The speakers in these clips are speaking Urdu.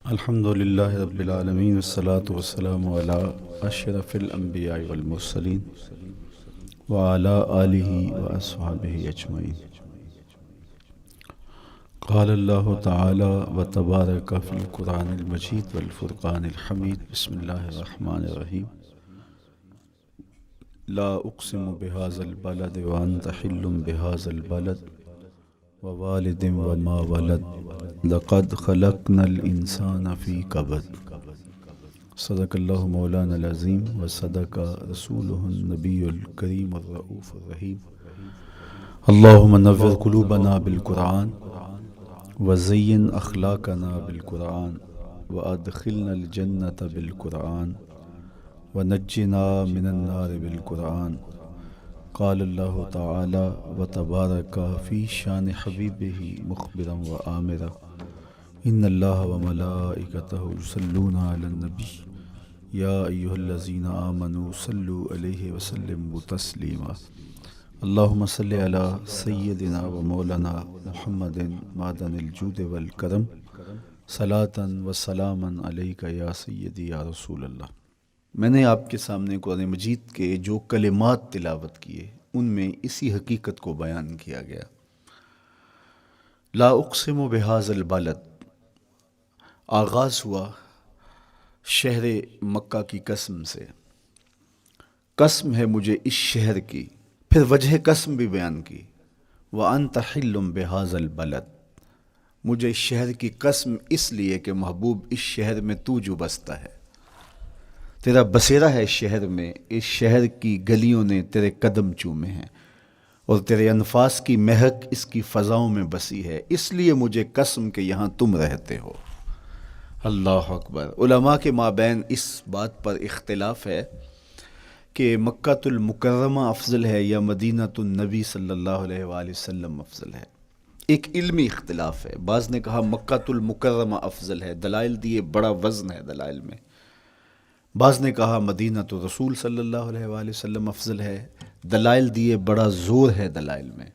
الحمد للہ رب العالمین والصلاة والسلام علی اشرف الانبیاء والمرسلین وعلی آلہ واصحابہ اجمعین۔ قال اللہ تعالی وتبارک فی القرآن المجید والفرقان الحمید۔ بسم اللہ الرحمن الرحیم۔ لا اقسم بہذا البلد وانت حل بہذا البلد ووالد وما ولد لقد خلقنا الانسان فی کبد۔ صدق اللہ مولانا العظیم وصدق رسولہ النبی الکریم الرؤوف الرحیم۔ اللہم نور قلوبنا بالقرآن وزین اخلاقنا بالقرآن وادخلنا الجنۃ بالقرآن ونجنا من النار بالقرآن۔ قال اللہ تعالی وتبارک فی شان حبیبہ مخبرا وآمرا ان اللہ وملائکتہ یصلون علی النبی یا ایہا الذین آمنوا صلوا علیہ وسلموا تسلیما۔ اللہم صلی علی سیدنا و مولانا محمد معدن الجود والکرم صلاۃ و سلاما علیک یا سیدی یا رسول اللہ۔ میں نے آپ کے سامنے قرآن مجید کے جو کلمات تلاوت کیے ان میں اسی حقیقت کو بیان کیا گیا۔ لا اقسم بہذا البلد، آغاز ہوا شہر مکہ کی قسم سے، قسم ہے مجھے اس شہر کی، پھر وجہ قسم بھی بیان کی، وانت حل بہذا البلد، مجھے اس شہر کی قسم اس لیے کہ محبوب اس شہر میں تو جو بستا ہے، تیرا بسیرا ہے اس شہر میں، اس شہر کی گلیوں نے تیرے قدم چومے ہیں اور تیرے انفاس کی مہک اس کی فضاؤں میں بسی ہے، اس لیے مجھے قسم کہ یہاں تم رہتے ہو۔ اللہ اکبر۔ علماء کے مابین اس بات پر اختلاف ہے کہ مکہ المکرمہ افضل ہے یا مدینہ النبی صلی اللہ علیہ وآلہ وسلم افضل ہے۔ ایک علمی اختلاف ہے، بعض نے کہا مکہ المکرمہ افضل ہے، دلائل دیے، بڑا وزن ہے دلائل میں۔ بعض نے کہا مدینہ رسول صلی اللہ علیہ وآلہ وسلم افضل ہے، دلائل دیے، بڑا زور ہے دلائل میں۔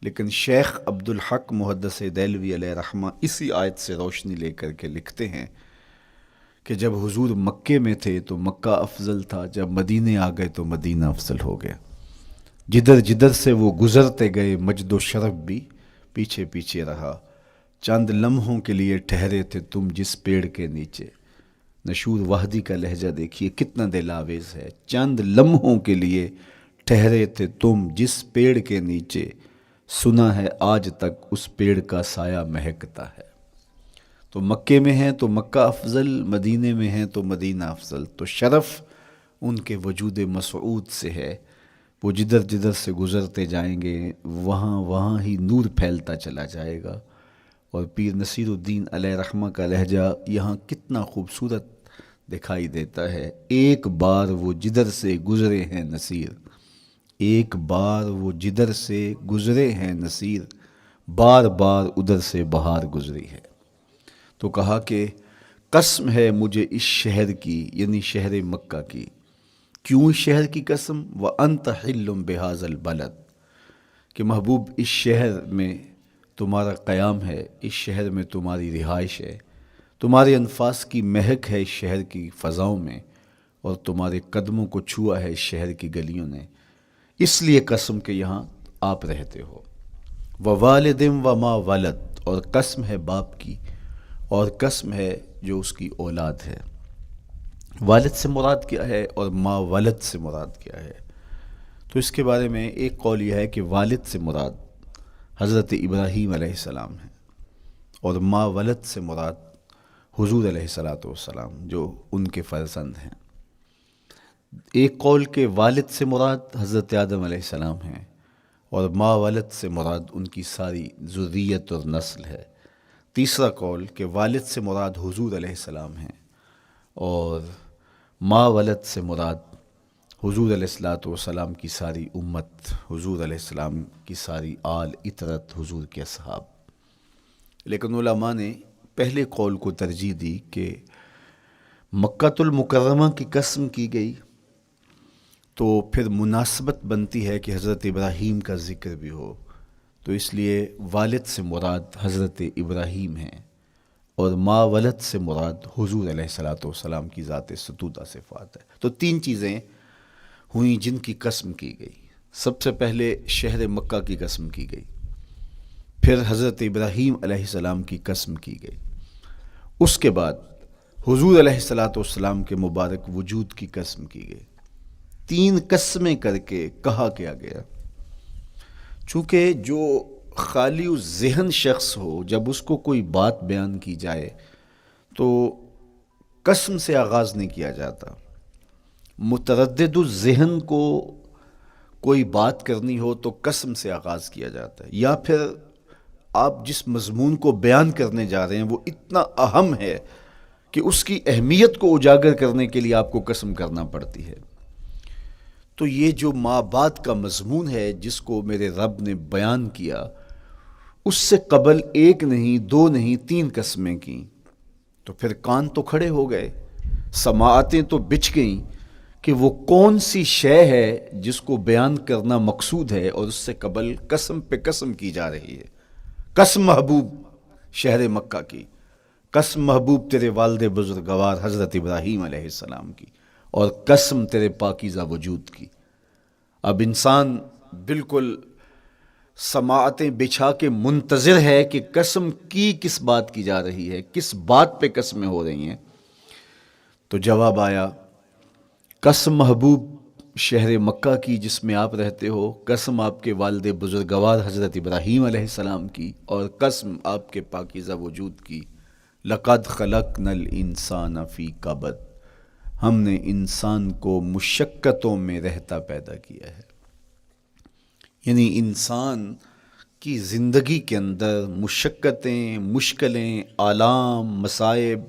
لیکن شیخ عبدالحق محدث دہلوی علیہ رحمہ اسی آیت سے روشنی لے کر کے لکھتے ہیں کہ جب حضور مکے میں تھے تو مکہ افضل تھا، جب مدینے آ گئے تو مدینہ افضل ہو گیا۔ جدھر جدھر سے وہ گزرتے گئے مجد و شرف بھی پیچھے پیچھے رہا۔ چند لمحوں کے لیے ٹھہرے تھے تم جس پیڑ کے نیچے، نشور وحدی کا لہجہ دیکھیے کتنا دل آویز ہے۔ چند لمحوں کے لیے ٹھہرے تھے تم جس پیڑ کے نیچے، سنا ہے آج تک اس پیڑ کا سایہ مہکتا ہے۔ تو مکے میں ہیں تو مکہ افضل، مدینے میں ہیں تو مدینہ افضل۔ تو شرف ان کے وجود مسعود سے ہے، وہ جدھر جدھر سے گزرتے جائیں گے وہاں وہاں ہی نور پھیلتا چلا جائے گا۔ اور پیر نصیر الدین علیہ رحمہ کا لہجہ یہاں کتنا خوبصورت دکھائی دیتا ہے۔ ایک بار وہ جدھر سے گزرے ہیں نصیر، ایک بار وہ جدھر سے گزرے ہیں نصیر، بار بار ادھر سے بہار گزری ہے۔ تو کہا کہ قسم ہے مجھے اس شہر کی، یعنی شہر مکہ کی۔ کیوں اس شہر کی قسم؟ وَأَنْتَ حِلٌّ بِهَذَا الْبَلَدِ، کہ محبوب اس شہر میں تمہارا قیام ہے، اس شہر میں تمہاری رہائش ہے، تمہارے انفاس کی مہک ہے اس شہر کی فضاؤں میں، اور تمہارے قدموں کو چھوا ہے اس شہر کی گلیوں نے، اس لیے قسم کہ یہاں آپ رہتے ہو۔ وَوَالِدٍ وَمَا وَلَدَ، اور قسم ہے باپ کی، اور قسم ہے جو اس کی اولاد ہے۔ والد سے مراد کیا ہے اور ما ولد سے مراد کیا ہے؟ تو اس کے بارے میں ایک قول یہ ہے کہ والد سے مراد حضرت ابراہیم علیہ السلام ہے، اور ما ولد سے مراد حضور علیہ السلام جو ان کے فرزند ہیں۔ ایک قول کہ والد سے مراد حضرت آدم علیہ السلام ہیں، اور ما ولد سے مراد ان کی ساری ذریت اور نسل ہے۔ تیسرا قول کہ والد سے مراد حضور علیہ السلام ہیں، اور ما ولد سے مراد حضور علیہ السلام کی ساری امت، حضور علیہ السلام کی ساری آل اطرت، حضور کے اصحاب۔ لیکن علماء نے پہلے قول کو ترجیح دی کہ مکہ المکرمہ کی قسم کی گئی تو پھر مناسبت بنتی ہے کہ حضرت ابراہیم کا ذکر بھی ہو، تو اس لیے والد سے مراد حضرت ابراہیم ہیں، اور ما ولد سے مراد حضور علیہ الصلوۃ والسلام کی ذات ستودہ صفات ہے۔ تو تین چیزیں ہوئیں جن کی قسم کی گئی۔ سب سے پہلے شہر مکہ کی قسم کی گئی، پھر حضرت ابراہیم علیہ السلام کی قسم کی گئی، اس کے بعد حضور علیہ الصلوۃ والسلام کے مبارک وجود کی قسم کی گئی۔ تین قسمیں کر کے کہا کیا گیا، چونکہ جو خالی ذہن شخص ہو، جب اس کو کوئی بات بیان کی جائے تو قسم سے آغاز نہیں کیا جاتا۔ متردد الذہن کو کوئی بات کرنی ہو تو قسم سے آغاز کیا جاتا ہے، یا پھر آپ جس مضمون کو بیان کرنے جا رہے ہیں وہ اتنا اہم ہے کہ اس کی اہمیت کو اجاگر کرنے کے لیے آپ کو قسم کرنا پڑتی ہے۔ تو یہ جو ماں بعد کا مضمون ہے جس کو میرے رب نے بیان کیا، اس سے قبل ایک نہیں، دو نہیں، تین قسمیں کیں، تو پھر کان تو کھڑے ہو گئے، سماعتیں تو بچھ گئیں کہ وہ کون سی شے ہے جس کو بیان کرنا مقصود ہے، اور اس سے قبل قسم پہ قسم کی جا رہی ہے۔ قسم محبوب شہر مکہ کی، قسم محبوب تیرے والد بزرگوار حضرت ابراہیم علیہ السلام کی، اور قسم تیرے پاکیزہ وجود کی۔ اب انسان بالکل سماعتیں بچھا کے منتظر ہے کہ قسم کی کس بات کی جا رہی ہے، کس بات پہ قسمیں ہو رہی ہیں۔ تو جواب آیا، قسم محبوب شہر مکہ کی جس میں آپ رہتے ہو، قسم آپ کے والد بزرگوار حضرت ابراہیم علیہ السلام کی، اور قسم آپ کے پاکیزہ وجود کی۔ لقد خلقنا الانسان فی کبد، ہم نے انسان کو مشقتوں میں رہتا پیدا کیا ہے۔ یعنی انسان کی زندگی کے اندر مشقتیں، مشکلیں، آلام، مصائب،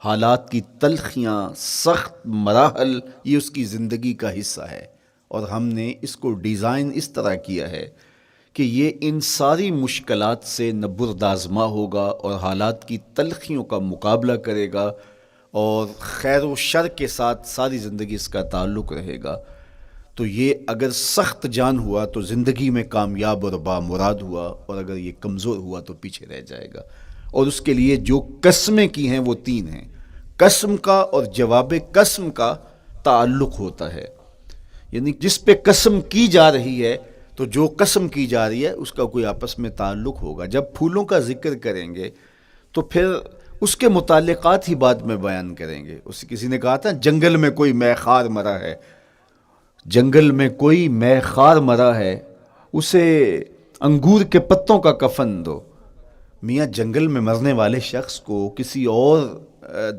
حالات کی تلخیاں، سخت مراحل، یہ اس کی زندگی کا حصہ ہے، اور ہم نے اس کو ڈیزائن اس طرح کیا ہے کہ یہ ان ساری مشکلات سے نہ بردآزما ہوگا اور حالات کی تلخیوں کا مقابلہ کرے گا، اور خیر و شر کے ساتھ ساری زندگی اس کا تعلق رہے گا۔ تو یہ اگر سخت جان ہوا تو زندگی میں کامیاب اور بامراد ہوا، اور اگر یہ کمزور ہوا تو پیچھے رہ جائے گا۔ اور اس کے لیے جو قسمیں کی ہیں وہ تین ہیں۔ قسم کا اور جواب قسم کا تعلق ہوتا ہے، یعنی جس پہ قسم کی جا رہی ہے تو جو قسم کی جا رہی ہے اس کا کوئی آپس میں تعلق ہوگا۔ جب پھولوں کا ذکر کریں گے تو پھر اس کے متعلقات ہی بعد میں بیان کریں گے۔ کسی نے کہا تھا جنگل میں کوئی مے خار مرا ہے، جنگل میں کوئی مے خار مرا ہے، اسے انگور کے پتوں کا کفن دو۔ میاں جنگل میں مرنے والے شخص کو کسی اور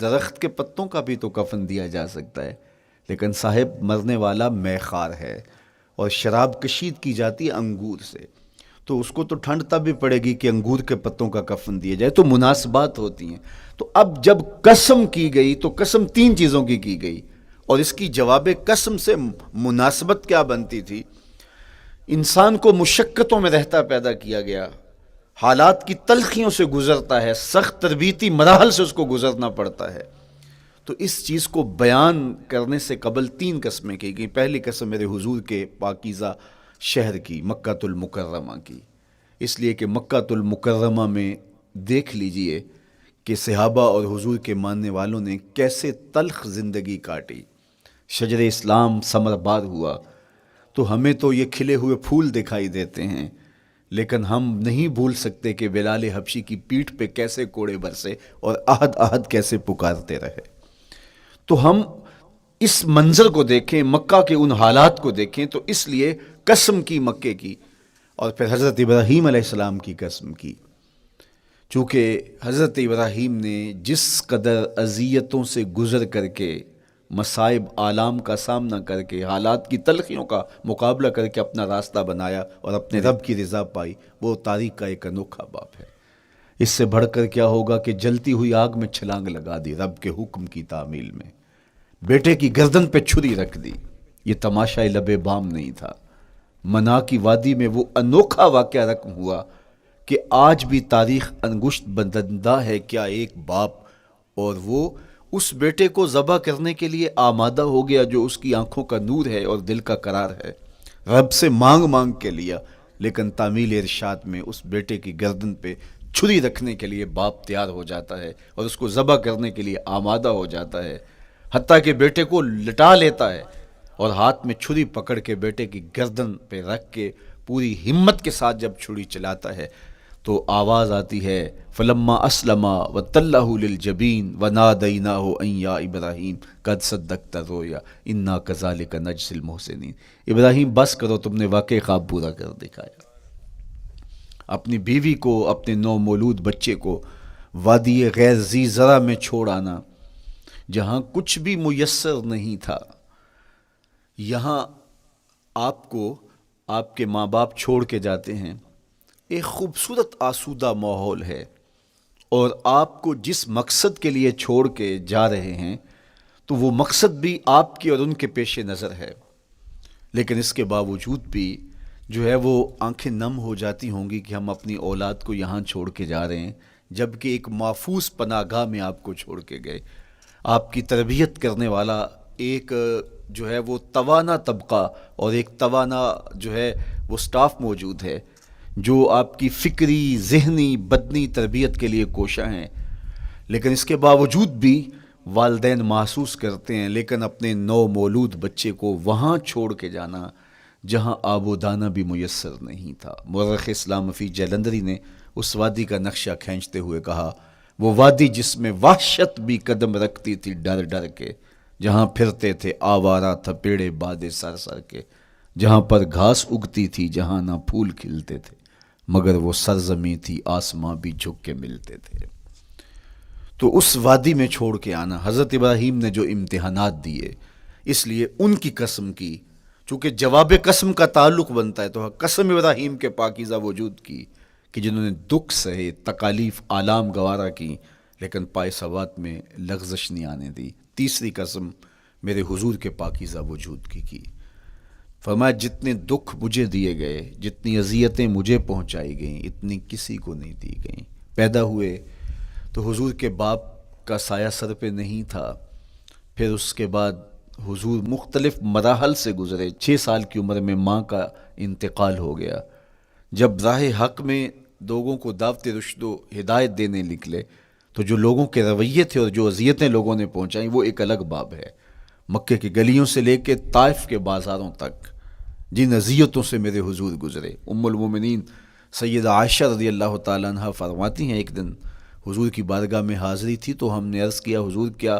درخت کے پتوں کا بھی تو کفن دیا جا سکتا ہے، لیکن صاحب مرنے والا مے خار ہے، اور شراب کشید کی جاتی ہے انگور سے، تو اس کو تو ٹھنڈ تب بھی پڑے گی کہ انگور کے پتوں کا کفن دیا جائے۔ تو مناسبات ہوتی ہیں۔ تو اب جب قسم کی گئی تو قسم تین چیزوں کی گئی، اور اس کی جواب قسم سے مناسبت کیا بنتی تھی؟ انسان کو مشقتوں میں رہتا پیدا کیا گیا، حالات کی تلخیوں سے گزرتا ہے، سخت تربیتی مراحل سے اس کو گزرنا پڑتا ہے۔ تو اس چیز کو بیان کرنے سے قبل تین قسمیں کی گئی۔ پہلی قسم میرے حضور کے پاکیزہ شہر کی، مکہ المکرمہ کی، اس لیے کہ مکہ المکرمہ میں دیکھ لیجئے کہ صحابہ اور حضور کے ماننے والوں نے کیسے تلخ زندگی کاٹی۔ شجر اسلام ثمر بار ہوا تو ہمیں تو یہ کھلے ہوئے پھول دکھائی دیتے ہیں، لیکن ہم نہیں بھول سکتے کہ بلال حبشی کی پیٹھ پہ کیسے کوڑے برسے اور احد احد کیسے پکارتے رہے۔ تو ہم اس منظر کو دیکھیں، مکہ کے ان حالات کو دیکھیں، تو اس لیے قسم کی مکے کی، اور پھر حضرت ابراہیم علیہ السلام کی قسم کی، چونکہ حضرت ابراہیم نے جس قدر اذیتوں سے گزر کر کے، مصائب آلام کا سامنا کر کے، حالات کی تلخیوں کا مقابلہ کر کے اپنا راستہ بنایا اور اپنے رب کی رضا پائی، وہ تاریخ کا ایک انوکھا باب ہے۔ اس سے بڑھ کر کیا ہوگا کہ جلتی ہوئی آگ میں چھلانگ لگا دی رب کے حکم کی تعمیل میں، بیٹے کی گردن پہ چھری رکھ دی۔ یہ تماشا لب بام نہیں تھا، منا کی وادی میں وہ انوکھا واقعہ رقم ہوا کہ آج بھی تاریخ انگشت بدندہ ہے کیا ایک باپ، اور وہ اس بیٹے کو ذبح کرنے کے لیے آمادہ ہو گیا جو اس کی آنکھوں کا نور ہے اور دل کا قرار ہے، رب سے مانگ مانگ کے لیا، لیکن تعمیل ارشاد میں اس بیٹے کی گردن پہ چھری رکھنے کے لیے باپ تیار ہو جاتا ہے اور اس کو ذبح کرنے کے لیے آمادہ ہو جاتا ہے، حتیٰ کہ بیٹے کو لٹا لیتا ہے اور ہاتھ میں چھری پکڑ کے بیٹے کی گردن پہ رکھ کے پوری ہمت کے ساتھ جب چھری چلاتا ہے تو آواز آتی ہے فلما اسلما وتلہ للجبین ونادیناہ ان یا ابراہیم قد صدقت الرؤیا انا کذالک نجزی المحسنین۔ ابراہیم بس کرو، تم نے واقعی خواب پورا کر دکھایا۔ اپنی بیوی کو، اپنے نو مولود بچے کو وادی غیر ذی زرع میں چھوڑ آنا، جہاں کچھ بھی میسر نہیں تھا، یہاں آپ کو آپ کے ماں باپ چھوڑ کے جاتے ہیں، ایک خوبصورت آسودہ ماحول ہے، اور آپ کو جس مقصد کے لیے چھوڑ کے جا رہے ہیں تو وہ مقصد بھی آپ کی اور ان کے پیش نظر ہے، لیکن اس کے باوجود بھی جو ہے وہ آنکھیں نم ہو جاتی ہوں گی کہ ہم اپنی اولاد کو یہاں چھوڑ کے جا رہے ہیں، جبکہ ایک محفوظ پناہ گاہ میں آپ کو چھوڑ کے گئے۔ آپ کی تربیت کرنے والا ایک جو ہے وہ توانا طبقہ اور ایک توانا جو ہے وہ سٹاف موجود ہے جو آپ کی فکری، ذہنی، بدنی تربیت کے لیے کوشاں ہیں، لیکن اس کے باوجود بھی والدین محسوس کرتے ہیں لیکن اپنے نو مولود بچے کو وہاں چھوڑ کے جانا جہاں آب و دانہ بھی میسر نہیں تھا۔ مورخ اسلام فی جلندری نے اس وادی کا نقشہ کھینچتے ہوئے کہا، وہ وادی جس میں وحشت بھی قدم رکھتی تھی ڈر ڈر کے، جہاں پھرتے تھے آوارہ تھپیڑے بادے سر سر کے، جہاں پر گھاس اگتی تھی، جہاں نہ پھول کھلتے تھے، مگر وہ سرزمیں تھی آسماں بھی جھک کے ملتے تھے۔ تو اس وادی میں چھوڑ کے آنا، حضرت ابراہیم نے جو امتحانات دیے، اس لیے ان کی قسم کی، چونکہ جواب قسم کا تعلق بنتا ہے تو قسم ابراہیم کے پاکیزہ وجود کی کہ جنہوں نے دکھ سہے، تکالیف آلام گوارا کی، لیکن پائے ثبات میں لغزش نہیں آنے دی۔ تیسری قسم میرے حضور کے پاکیزہ وجود کی فرمایا جتنے دکھ مجھے دیے گئے، جتنی اذیتیں مجھے پہنچائی گئیں، اتنی کسی کو نہیں دی گئیں۔ پیدا ہوئے تو حضور کے باپ کا سایہ سر پہ نہیں تھا، پھر اس کے بعد حضور مختلف مراحل سے گزرے۔ 6 سال کی عمر میں ماں کا انتقال ہو گیا۔ جب راہ حق میں لوگوں کو دعوت رشد و ہدایت دینے نکلے تو جو لوگوں کے رویے تھے اور جو اذیتیں لوگوں نے پہنچائیں وہ ایک الگ باب ہے۔ مکے کی گلیوں سے لے کے طائف کے بازاروں تک جن اذیتوں سے میرے حضور گزرے، ام المومنین سیدہ عائشہ رضی اللہ تعالیٰ عنہ فرماتی ہیں ایک دن حضور کی بارگاہ میں حاضری تھی تو ہم نے عرض کیا حضور کیا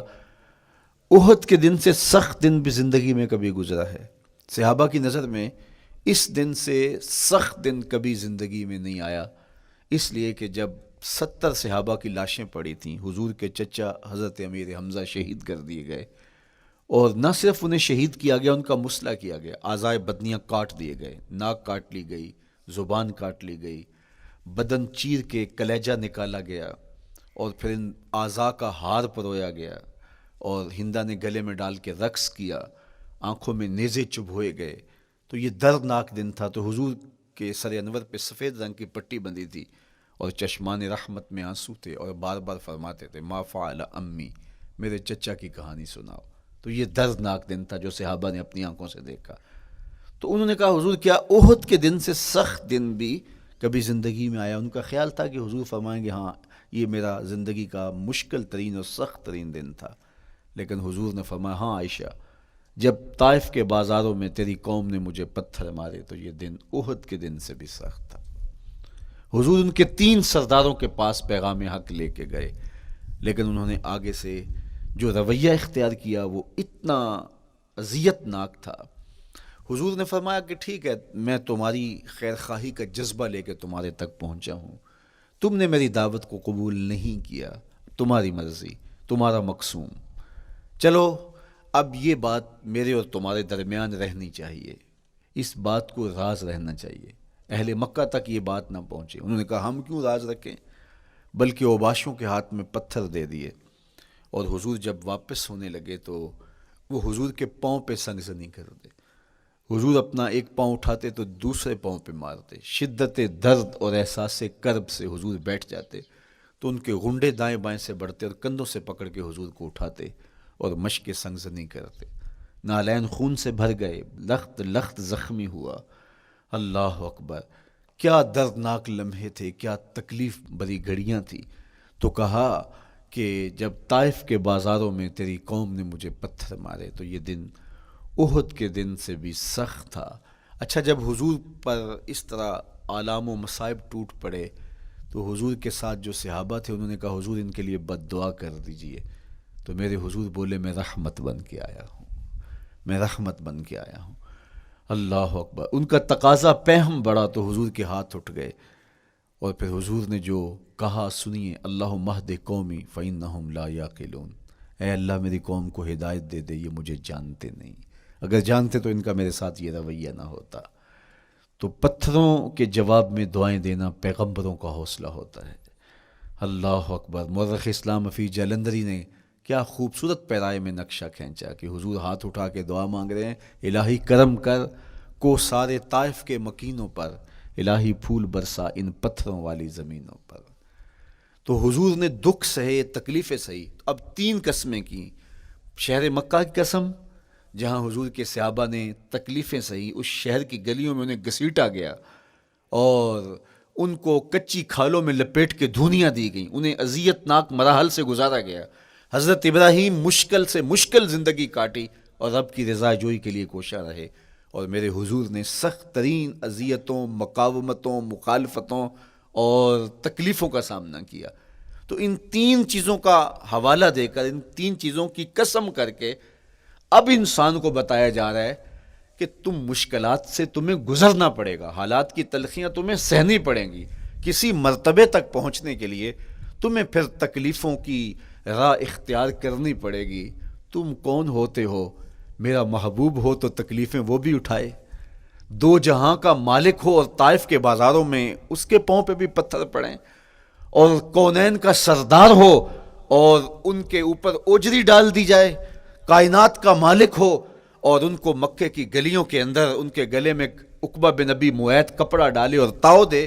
احد کے دن سے سخت دن بھی زندگی میں کبھی گزرا ہے؟ صحابہ کی نظر میں اس دن سے سخت دن کبھی زندگی میں نہیں آیا، اس لیے کہ جب 70 صحابہ کی لاشیں پڑی تھیں، حضور کے چچا حضرت امیر حمزہ شہید کر دیے گئے، اور نہ صرف انہیں شہید کیا گیا، ان کا مسئلہ کیا گیا، اعضائے بدنیاں کاٹ دیے گئے، ناک کاٹ لی گئی، زبان کاٹ لی گئی، بدن چیر کے کلیجہ نکالا گیا، اور پھر ان اعضاء کا ہار پرویا گیا، اور ہندا نے گلے میں ڈال کے رقص کیا، آنکھوں میں نیزے چبھوئے گئے۔ تو یہ دردناک دن تھا۔ تو حضور کے سر انور پہ سفید رنگ کی پٹی بندھی تھی اور چشمان رحمت میں آنسو تھے، اور بار بار فرماتے تھے ما فعل امی، میرے چچا کی کہانی سناؤ۔ تو یہ دردناک دن تھا جو صحابہ نے اپنی آنکھوں سے دیکھا۔ تو انہوں نے کہا حضور کیا احد کے دن سے سخت دن بھی کبھی زندگی میں آیا؟ ان کا خیال تھا کہ حضور فرمائیں گے ہاں یہ میرا زندگی کا مشکل ترین اور سخت ترین دن تھا، لیکن حضور نے فرمایا ہاں عائشہ، جب طائف کے بازاروں میں تیری قوم نے مجھے پتھر مارے تو یہ دن احد کے دن سے بھی سخت تھا۔ حضور ان کے 3 سرداروں کے پاس پیغام حق لے کے گئے، لیکن انہوں نے آگے سے جو رویہ اختیار کیا وہ اتنا اذیت ناک تھا۔ حضور نے فرمایا کہ ٹھیک ہے، میں تمہاری خیر خواہی کا جذبہ لے کے تمہارے تک پہنچا ہوں، تم نے میری دعوت کو قبول نہیں کیا، تمہاری مرضی، تمہارا مقسوم، چلو اب یہ بات میرے اور تمہارے درمیان رہنی چاہیے، اس بات کو راز رہنا چاہیے، اہل مکہ تک یہ بات نہ پہنچے۔ انہوں نے کہا ہم کیوں راز رکھیں، بلکہ اوباشوں کے ہاتھ میں پتھر دے دیے، اور حضور جب واپس ہونے لگے تو وہ حضور کے پاؤں پہ سنگسنی کرتے، حضور اپنا ایک پاؤں اٹھاتے تو دوسرے پاؤں پہ مارتے، شدت درد اور احساس کرب سے حضور بیٹھ جاتے تو ان کے غنڈے دائیں بائیں سے بڑھتے اور کندھوں سے پکڑ کے حضور کو اٹھاتے اور مشق سنگزنی کرتے۔ نالین خون سے بھر گئے، لخت لخت زخمی ہوا۔ اللہ اکبر، کیا دردناک لمحے تھے، کیا تکلیف بری گھڑیاں تھیں. تو کہا کہ جب طائف کے بازاروں میں تیری قوم نے مجھے پتھر مارے تو یہ دن احد کے دن سے بھی سخت تھا. اچھا، جب حضور پر اس طرح آلام و مصائب ٹوٹ پڑے تو حضور کے ساتھ جو صحابہ تھے انہوں نے کہا حضور ان کے لیے بد دعا کر دیجئے. تو میرے حضور بولے میں رحمت بن کے آیا ہوں، میں رحمت بن کے آیا ہوں. اللہ اکبر. ان کا تقاضا پہم بڑا تو حضور کے ہاتھ اٹھ گئے، اور پھر حضور نے جو کہا سنیے، اللہم اہد قومی فإنہم لا یعقلون. اے اللہ میری قوم کو ہدایت دے دے، یہ مجھے جانتے نہیں، اگر جانتے تو ان کا میرے ساتھ یہ رویہ نہ ہوتا. تو پتھروں کے جواب میں دعائیں دینا پیغمبروں کا حوصلہ ہوتا ہے. اللہ اکبر. مورخ اسلام حفیظ جلندری نے کیا خوبصورت پیرائے میں نقشہ کھینچا کہ حضور ہاتھ اٹھا کے دعا مانگ رہے ہیں، الہی کرم کر کو سارے طائف کے مکینوں پر، الہی پھول برسا ان پتھروں والی زمینوں پر. تو حضور نے دکھ سہے، تکلیفیں سہی. اب 3 قسمیں کی. شہر مکہ کی قسم جہاں حضور کے صحابہ نے تکلیفیں سہی، اس شہر کی گلیوں میں انہیں گھسیٹا گیا اور ان کو کچی کھالوں میں لپیٹ کے دھونیاں دی گئیں، انہیں اذیت ناک مراحل سے گزارا گیا. حضرت ابراہیم مشکل سے مشکل زندگی کاٹی اور رب کی رضا جوئی کے لیے کوشاں رہے، اور میرے حضور نے سخت ترین اذیتوں، مقاومتوں، مخالفتوں اور تکلیفوں کا سامنا کیا. تو ان 3 چیزوں کا حوالہ دے کر، ان 3 چیزوں کی قسم کر کے اب انسان کو بتایا جا رہا ہے کہ تم مشکلات سے تمہیں گزرنا پڑے گا، حالات کی تلخیاں تمہیں سہنی پڑیں گی. کسی مرتبے تک پہنچنے کے لیے تمہیں پھر تکلیفوں کی راہ اختیار کرنی پڑے گی. تم کون ہوتے ہو؟ میرا محبوب ہو تو تکلیفیں وہ بھی اٹھائے، 2 جہاں کا مالک ہو اور طائف کے بازاروں میں اس کے پاؤں پہ بھی پتھر پڑیں، اور کونین کا سردار ہو اور ان کے اوپر اوجری ڈال دی جائے، کائنات کا مالک ہو اور ان کو مکے کی گلیوں کے اندر ان کے گلے میں عقبہ بن ابی معیط کپڑا ڈالے اور تاؤ دے.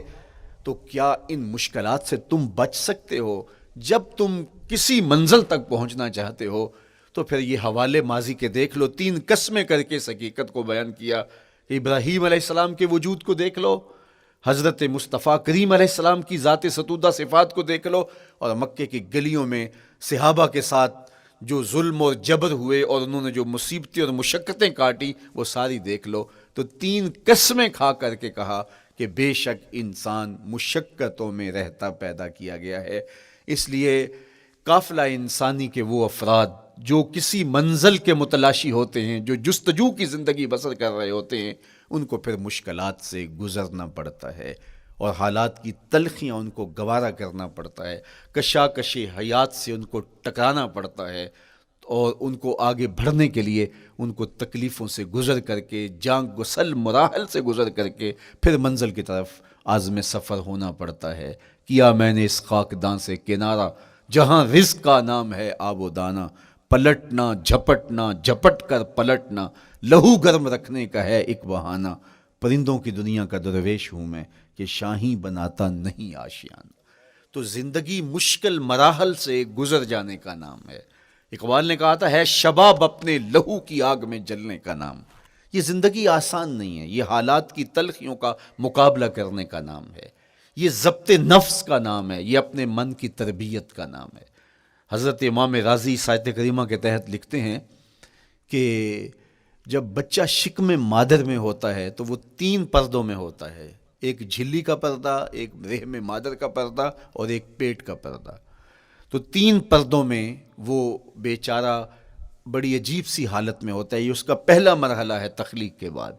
تو کیا ان مشکلات سے تم بچ سکتے ہو؟ جب تم کسی منزل تک پہنچنا چاہتے ہو تو پھر یہ حوالے ماضی کے دیکھ لو. 3 قسمیں کر کے اس حقیقت کو بیان کیا. ابراہیم علیہ السلام کے وجود کو دیکھ لو، حضرت مصطفیٰ کریم علیہ السلام کی ذات ستودہ صفات کو دیکھ لو، اور مکے کی گلیوں میں صحابہ کے ساتھ جو ظلم اور جبر ہوئے اور انہوں نے جو مصیبتیں اور مشقتیں کاٹی وہ ساری دیکھ لو. تو 3 قسمیں کھا کر کے کہا کہ بے شک انسان مشقتوں میں رہتا پیدا کیا گیا ہے. اس لیے قافلہ انسانی کے وہ افراد جو کسی منزل کے متلاشی ہوتے ہیں، جو جستجو کی زندگی بسر کر رہے ہوتے ہیں، ان کو پھر مشکلات سے گزرنا پڑتا ہے اور حالات کی تلخیاں ان کو گوارا کرنا پڑتا ہے، کشاکش حیات سے ان کو ٹکرانا پڑتا ہے، اور ان کو آگے بڑھنے کے لیے ان کو تکلیفوں سے گزر کر کے، جان گسل مراحل سے گزر کر کے پھر منزل کی طرف عازم سفر ہونا پڑتا ہے. کیا میں نے اس خاکدان سے کنارہ جہاں رزق کا نام ہے آب و دانہ، پلٹنا جھپٹنا جھپٹ کر پلٹنا لہو گرم رکھنے کا ہے ایک بہانہ. پرندوں کی دنیا کا درویش ہوں میں کہ شاہی بناتا نہیں آشیان. تو زندگی مشکل مراحل سے گزر جانے کا نام ہے. اقبال نے کہا تھا ہے شباب اپنے لہو کی آگ میں جلنے کا نام. یہ زندگی آسان نہیں ہے، یہ حالات کی تلخیوں کا مقابلہ کرنے کا نام ہے، یہ ضبط نفس کا نام ہے، یہ اپنے من کی تربیت کا نام ہے. حضرت امام رازی سایت کریمہ کے تحت لکھتے ہیں کہ جب بچہ شکم مادر میں ہوتا ہے تو وہ 3 پردوں میں ہوتا ہے، ایک جھلی کا پردہ، ایک رحم مادر کا پردہ اور ایک پیٹ کا پردہ. تو 3 پردوں میں وہ بیچارہ بڑی عجیب سی حالت میں ہوتا ہے. یہ اس کا پہلا مرحلہ ہے تخلیق کے بعد.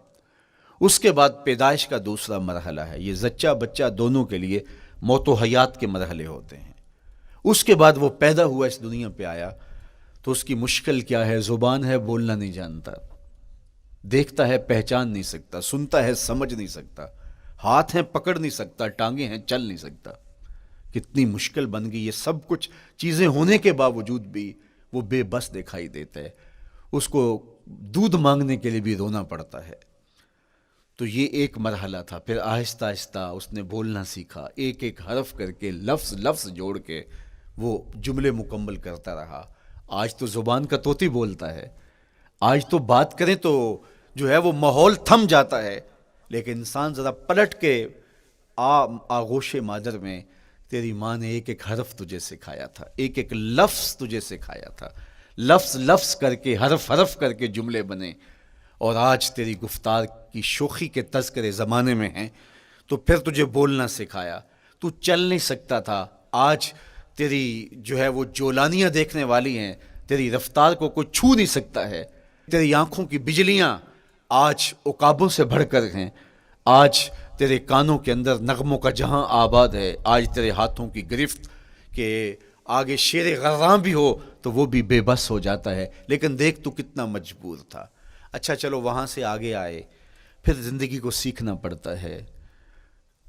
اس کے بعد پیدائش کا دوسرا مرحلہ ہے. یہ زچہ بچہ دونوں کے لیے موت و حیات کے مرحلے ہوتے ہیں. اس کے بعد وہ پیدا ہوا، اس دنیا پہ آیا تو اس کی مشکل کیا ہے؟ زبان ہے بولنا نہیں جانتا، دیکھتا ہے پہچان نہیں سکتا، سنتا ہے سمجھ نہیں سکتا، ہاتھ ہیں پکڑ نہیں سکتا، ٹانگیں ہیں چل نہیں سکتا. کتنی مشکل بن گئی. یہ سب کچھ چیزیں ہونے کے باوجود بھی وہ بے بس دکھائی دیتا ہے. اس کو دودھ مانگنے کے لیے بھی رونا پڑتا ہے. تو یہ ایک مرحلہ تھا. پھر آہستہ آہستہ اس نے بولنا سیکھا، ایک ایک حرف کر کے لفظ لفظ جوڑ کے وہ جملے مکمل کرتا رہا. آج تو زبان کا طوطی بولتا ہے، آج تو بات کریں تو جو ہے وہ ماحول تھم جاتا ہے. لیکن انسان ذرا پلٹ کے آغوش مادر میں تیری ماں نے ایک ایک حرف تجھے سکھایا تھا، ایک ایک لفظ تجھے سکھایا تھا، لفظ لفظ کر کے، حرف حرف کر کے جملے بنے، اور آج تیری گفتار کی شوخی کے تذکرے زمانے میں ہیں، تو پھر تجھے بولنا سکھایا، تو چل نہیں سکتا تھا، آج تیری جو ہے وہ جولانیاں دیکھنے والی ہیں، تیری رفتار کو کوئی چھو نہیں سکتا ہے، تیری آنکھوں کی بجلیاں آج عقابوں سے بڑھ کر ہیں، آج تیرے کانوں کے اندر نغموں کا جہاں آباد ہے، آج تیرے ہاتھوں کی گرفت کہ آگے شیر غراں بھی ہو تو وہ بھی بے بس ہو جاتا ہے، لیکن دیکھ تو کتنا مجبور تھا۔ اچھا چلو وہاں سے آگے آئے، پھر زندگی کو سیکھنا پڑتا ہے،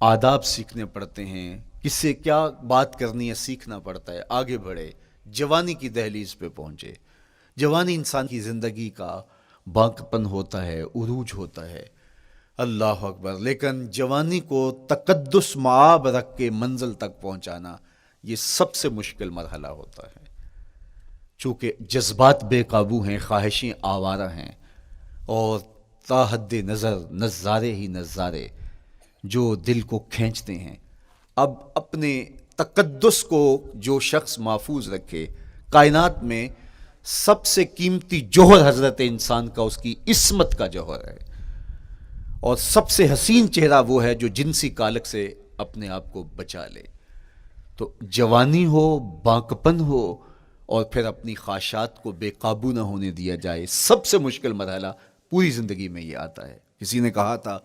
آداب سیکھنے پڑتے ہیں، کس سے کیا بات کرنی ہے سیکھنا پڑتا ہے، آگے بڑھے، جوانی کی دہلیز پہ پہنچے۔ جوانی انسان کی زندگی کا بانکپن ہوتا ہے، عروج ہوتا ہے، اللہ اکبر، لیکن جوانی کو تقدس معاب رکھ کے منزل تک پہنچانا یہ سب سے مشکل مرحلہ ہوتا ہے، چونکہ جذبات بے قابو ہیں، خواہشیں آوارہ ہیں، اور تا حد نظر نظارے ہی نظارے جو دل کو کھینچتے ہیں۔ اب اپنے تقدس کو جو شخص محفوظ رکھے، کائنات میں سب سے قیمتی جوہر حضرت انسان کا اس کی عصمت کا جوہر ہے، اور سب سے حسین چہرہ وہ ہے جو جنسی کالک سے اپنے آپ کو بچا لے۔ تو جوانی ہو، بانکپن ہو، اور پھر اپنی خواہشات کو بے قابو نہ ہونے دیا جائے، سب سے مشکل مرحلہ پوری زندگی میں یہ آتا ہے۔ کسی نے کہا تھا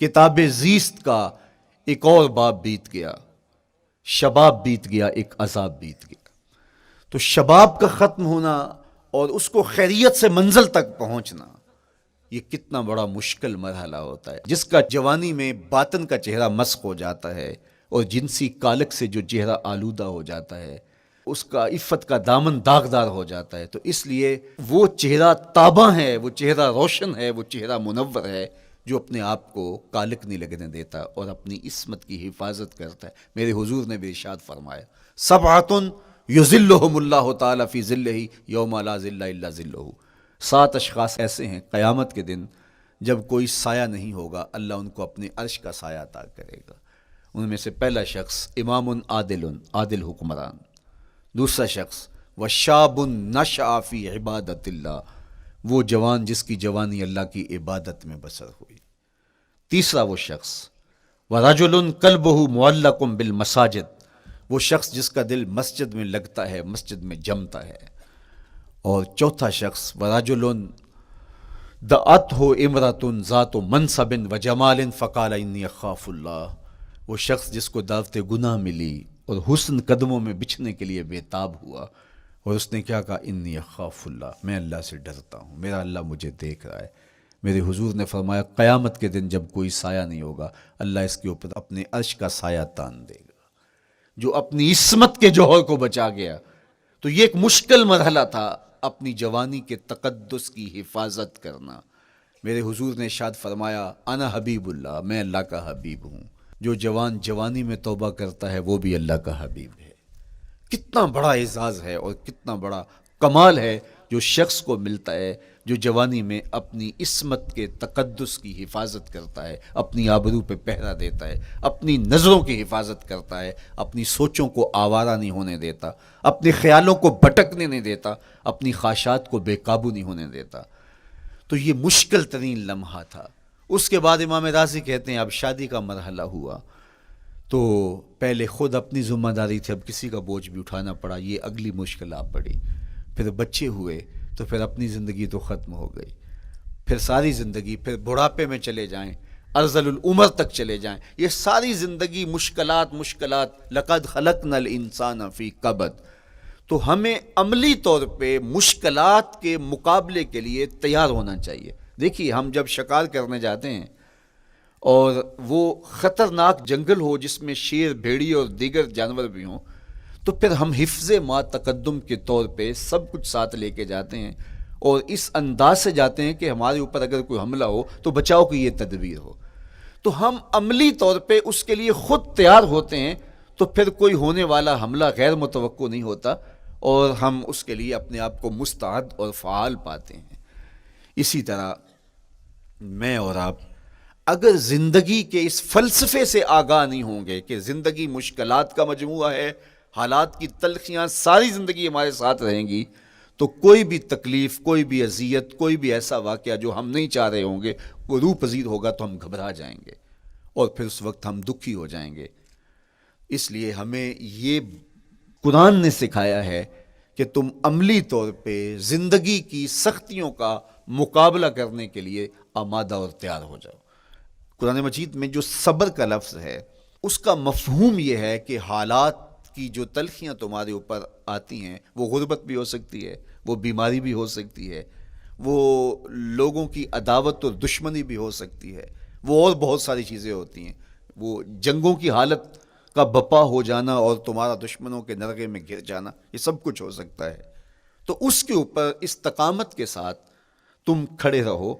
کتاب زیست کا ایک اور باب بیت گیا، شباب بیت گیا، ایک عذاب بیت گیا۔ تو شباب کا ختم ہونا اور اس کو خیریت سے منزل تک پہنچنا، یہ کتنا بڑا مشکل مرحلہ ہوتا ہے، جس کا جوانی میں باطن کا چہرہ مسخ ہو جاتا ہے اور جنسی کالک سے جو چہرہ آلودہ ہو جاتا ہے، اس کا عفت کا دامن داغدار ہو جاتا ہے۔ تو اس لیے وہ چہرہ تاباں ہے، وہ چہرہ روشن ہے، وہ چہرہ منور ہے جو اپنے آپ کو کالک نہیں لگنے دیتا اور اپنی عصمت کی حفاظت کرتا ہے۔ میرے حضور نے بھی ارشاد فرمایا، سبعۃ یظلھم اللہ تعالی فی ظلہ یوم لا ظل الا ظلہ، 7 اشخاص ایسے ہیں قیامت کے دن جب کوئی سایہ نہیں ہوگا، اللہ ان کو اپنے عرش کا سایہ عطا کرے گا۔ ان میں سے پہلا شخص امام عادل حکمران، دوسرا شخص وشاب نشأ فی عبادت اللہ، وہ جوان جس کی جوانی اللہ کی عبادت میں بسر ہوئی، تیسرا وہ شخص ورجل قلبہ معلق بالمساجد، وہ شخص جس کا دل مسجد میں لگتا ہے، مسجد میں جمتا ہے، اور چوتھا شخص ورجل دعتہ امرأۃ ذات منصب وجمال فقال انی اخاف اللہ، وہ شخص جس کو دعوت گناہ ملی اور حسن قدموں میں بچھنے کے لیے بےتاب ہوا، اور اس نے کیا کہا، انی اخاف اللہ، میں اللہ سے ڈرتا ہوں، میرا اللہ مجھے دیکھ رہا ہے۔ میرے حضور نے فرمایا قیامت کے دن جب کوئی سایہ نہیں ہوگا، اللہ اس کے اوپر اپنے عرش کا سایہ تان دے گا، جو اپنی عصمت کے جوہر کو بچا گیا۔ تو یہ ایک مشکل مرحلہ تھا، اپنی جوانی کے تقدس کی حفاظت کرنا۔ میرے حضور نے ارشاد فرمایا انا حبیب اللہ، میں اللہ کا حبیب ہوں۔ جو جوان جوانی میں توبہ کرتا ہے وہ بھی اللہ کا حبیب ہے۔ کتنا بڑا اعزاز ہے اور کتنا بڑا کمال ہے جو شخص کو ملتا ہے جو جوانی میں اپنی عصمت کے تقدس کی حفاظت کرتا ہے، اپنی آبرو پہ پہرا دیتا ہے، اپنی نظروں کی حفاظت کرتا ہے، اپنی سوچوں کو آوارہ نہیں ہونے دیتا، اپنے خیالوں کو بھٹکنے نہیں دیتا، اپنی خواہشات کو بے قابو نہیں ہونے دیتا۔ تو یہ مشکل ترین لمحہ تھا۔ اس کے بعد امام راضی کہتے ہیں اب شادی کا مرحلہ ہوا، تو پہلے خود اپنی ذمہ داری تھی، اب کسی کا بوجھ بھی اٹھانا پڑا، یہ اگلی مشکل آ پڑی۔ پھر بچے ہوئے تو پھر اپنی زندگی تو ختم ہو گئی، پھر ساری زندگی، پھر بڑھاپے میں چلے جائیں، ارذل العمر تک چلے جائیں، یہ ساری زندگی مشکلات لقد خلقنا الانسان فی کبد۔ تو ہمیں عملی طور پہ مشکلات کے مقابلے کے لیے تیار ہونا چاہیے۔ دیکھیے ہم جب شکار کرنے جاتے ہیں اور وہ خطرناک جنگل ہو جس میں شیر، بھیڑی اور دیگر جانور بھی ہوں، تو پھر ہم حفظ ما تقدم کے طور پہ سب کچھ ساتھ لے کے جاتے ہیں اور اس انداز سے جاتے ہیں کہ ہمارے اوپر اگر کوئی حملہ ہو تو بچاؤ کی یہ تدبیر ہو۔ تو ہم عملی طور پہ اس کے لیے خود تیار ہوتے ہیں، تو پھر کوئی ہونے والا حملہ غیر متوقع نہیں ہوتا اور ہم اس کے لیے اپنے آپ کو مستعد اور فعال پاتے ہیں۔ اسی طرح میں اور آپ اگر زندگی کے اس فلسفے سے آگاہ نہیں ہوں گے کہ زندگی مشکلات کا مجموعہ ہے، حالات کی تلخیاں ساری زندگی ہمارے ساتھ رہیں گی، تو کوئی بھی تکلیف، کوئی بھی اذیت، کوئی بھی ایسا واقعہ جو ہم نہیں چاہ رہے ہوں گے وہ روح پذیر ہوگا تو ہم گھبرا جائیں گے اور پھر اس وقت ہم دکھی ہو جائیں گے۔ اس لیے ہمیں یہ قرآن نے سکھایا ہے کہ تم عملی طور پہ زندگی کی سختیوں کا مقابلہ کرنے کے لیے آمادہ اور تیار ہو جاؤ۔ قرآن مجید میں جو صبر کا لفظ ہے اس کا مفہوم یہ ہے کہ حالات کی جو تلخیاں تمہارے اوپر آتی ہیں، وہ غربت بھی ہو سکتی ہے، وہ بیماری بھی ہو سکتی ہے، وہ لوگوں کی عداوت اور دشمنی بھی ہو سکتی ہے، وہ اور بہت ساری چیزیں ہوتی ہیں، وہ جنگوں کی حالت کا بپا ہو جانا اور تمہارا دشمنوں کے نرغے میں گر جانا، یہ سب کچھ ہو سکتا ہے۔ تو اس کے اوپر استقامت کے ساتھ تم کھڑے رہو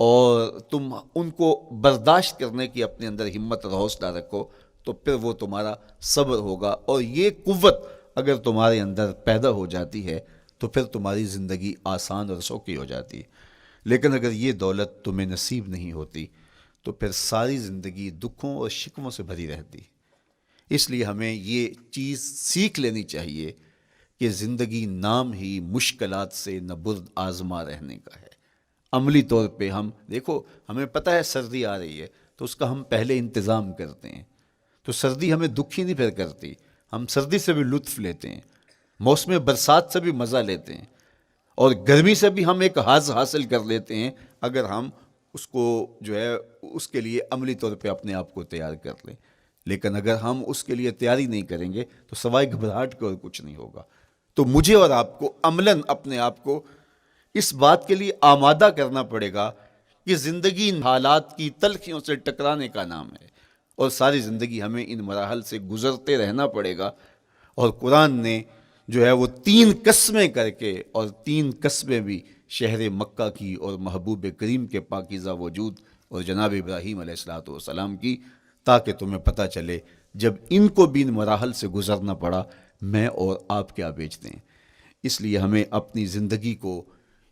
اور تم ان کو برداشت کرنے کی اپنے اندر ہمت اور حوصلہ رکھو، تو پھر وہ تمہارا صبر ہوگا، اور یہ قوت اگر تمہارے اندر پیدا ہو جاتی ہے تو پھر تمہاری زندگی آسان اور سوکھی ہو جاتی ہے۔ لیکن اگر یہ دولت تمہیں نصیب نہیں ہوتی تو پھر ساری زندگی دکھوں اور شکووں سے بھری رہتی۔ اس لیے ہمیں یہ چیز سیکھ لینی چاہیے کہ زندگی نام ہی مشکلات سے نہ برد آزما رہنے کا ہے۔ عملی طور پہ ہم دیکھو، ہمیں پتہ ہے سردی آ رہی ہے تو اس کا ہم پہلے انتظام کرتے ہیں، تو سردی ہمیں دکھی نہیں پھر کرتی، ہم سردی سے بھی لطف لیتے ہیں، موسم برسات سے بھی مزہ لیتے ہیں، اور گرمی سے بھی ہم ایک حاز حاصل کر لیتے ہیں اگر ہم اس کو جو ہے اس کے لیے عملی طور پہ اپنے آپ کو تیار کر لیں۔ لیکن اگر ہم اس کے لیے تیاری نہیں کریں گے تو سوائے گھبراہٹ کے اور کچھ نہیں ہوگا۔ تو مجھے اور آپ کو عملاً اپنے آپ کو اس بات کے لیے آمادہ کرنا پڑے گا کہ زندگی ان حالات کی تلخیوں سے ٹکرانے کا نام ہے، اور ساری زندگی ہمیں ان مراحل سے گزرتے رہنا پڑے گا۔ اور قرآن نے جو ہے وہ 3 قسمیں کر کے، اور 3 قسمیں بھی شہر مکہ کی اور محبوب کریم کے پاکیزہ وجود اور جناب ابراہیم علیہ الصلوۃ والسلام کی، تاکہ تمہیں پتہ چلے جب ان کو بھی ان مراحل سے گزرنا پڑا میں اور آپ کیا بیچتے ہیں۔ اس لیے ہمیں اپنی زندگی کو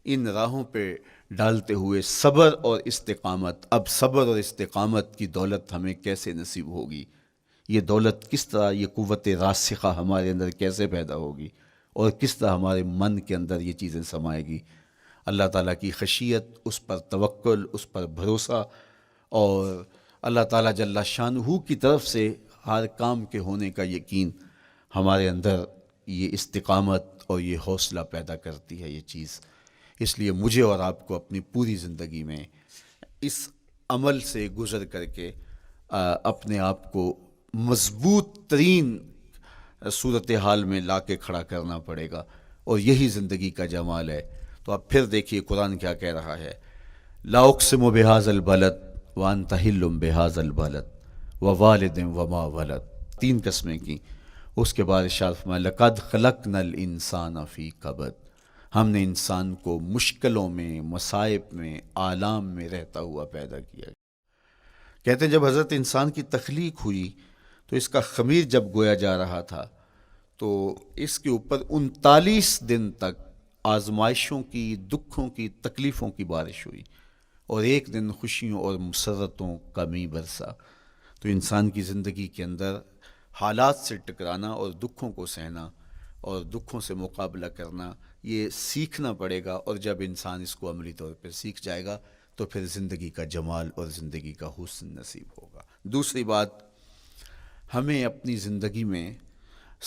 ان راہوں پہ ڈالتے ہوئے صبر اور استقامت، اب صبر اور استقامت کی دولت ہمیں کیسے نصیب ہوگی، یہ دولت کس طرح، یہ قوت راسخہ ہمارے اندر کیسے پیدا ہوگی، اور کس طرح ہمارے من کے اندر یہ چیزیں سمائے گی۔ اللہ تعالیٰ کی خشیت، اس پر توکل، اس پر بھروسہ، اور اللہ تعالیٰ جل شانہ کی طرف سے ہر کام کے ہونے کا یقین ہمارے اندر یہ استقامت اور یہ حوصلہ پیدا کرتی ہے یہ چیز۔ اس لیے مجھے اور آپ کو اپنی پوری زندگی میں اس عمل سے گزر کر کے اپنے آپ کو مضبوط ترین صورتحال میں لا کے کھڑا کرنا پڑے گا، اور یہی زندگی کا جمال ہے۔ تو اب پھر دیکھیے قرآن کیا کہہ رہا ہے، لا اقسم بہذا البلد وانت حل بہذا البلد ووالد وما ولد، 3 قسمیں کی۔ اس کے بعد ارشاد فرمایا لقد خلقنا الانسان فی کبد، ہم نے انسان کو مشکلوں میں، مصائب میں، آلام میں رہتا ہوا پیدا کیا۔ کہتے ہیں جب حضرت انسان کی تخلیق ہوئی تو اس کا خمیر جب گویا جا رہا تھا تو اس کے اوپر 39 دن تک آزمائشوں کی، دکھوں کی، تکلیفوں کی بارش ہوئی، اور ایک دن خوشیوں اور مسرتوں کا می برسا۔ تو انسان کی زندگی کے اندر حالات سے ٹکرانا اور دکھوں کو سہنا اور دکھوں سے مقابلہ کرنا، یہ سیکھنا پڑے گا، اور جب انسان اس کو عملی طور پہ سیکھ جائے گا تو پھر زندگی کا جمال اور زندگی کا حسن نصیب ہوگا۔ دوسری بات، ہمیں اپنی زندگی میں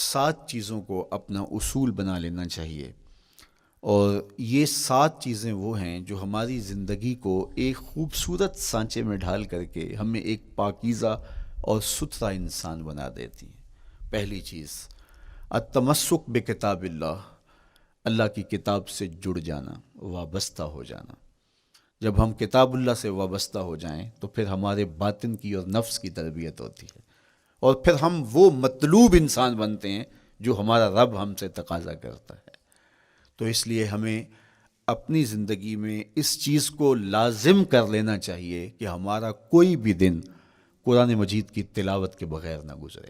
7 چیزوں کو اپنا اصول بنا لینا چاہیے، اور یہ 7 چیزیں وہ ہیں جو ہماری زندگی کو ایک خوبصورت سانچے میں ڈھال کر کے ہمیں ایک پاکیزہ اور ستھرا انسان بنا دیتی ہیں۔ پہلی چیز، التمسک بکتاب اللہ، اللہ کی کتاب سے جڑ جانا، وابستہ ہو جانا۔ جب ہم کتاب اللہ سے وابستہ ہو جائیں تو پھر ہمارے باطن کی اور نفس کی تربیت ہوتی ہے، اور پھر ہم وہ مطلوب انسان بنتے ہیں جو ہمارا رب ہم سے تقاضا کرتا ہے۔ تو اس لیے ہمیں اپنی زندگی میں اس چیز کو لازم کر لینا چاہیے کہ ہمارا کوئی بھی دن قرآن مجید کی تلاوت کے بغیر نہ گزرے۔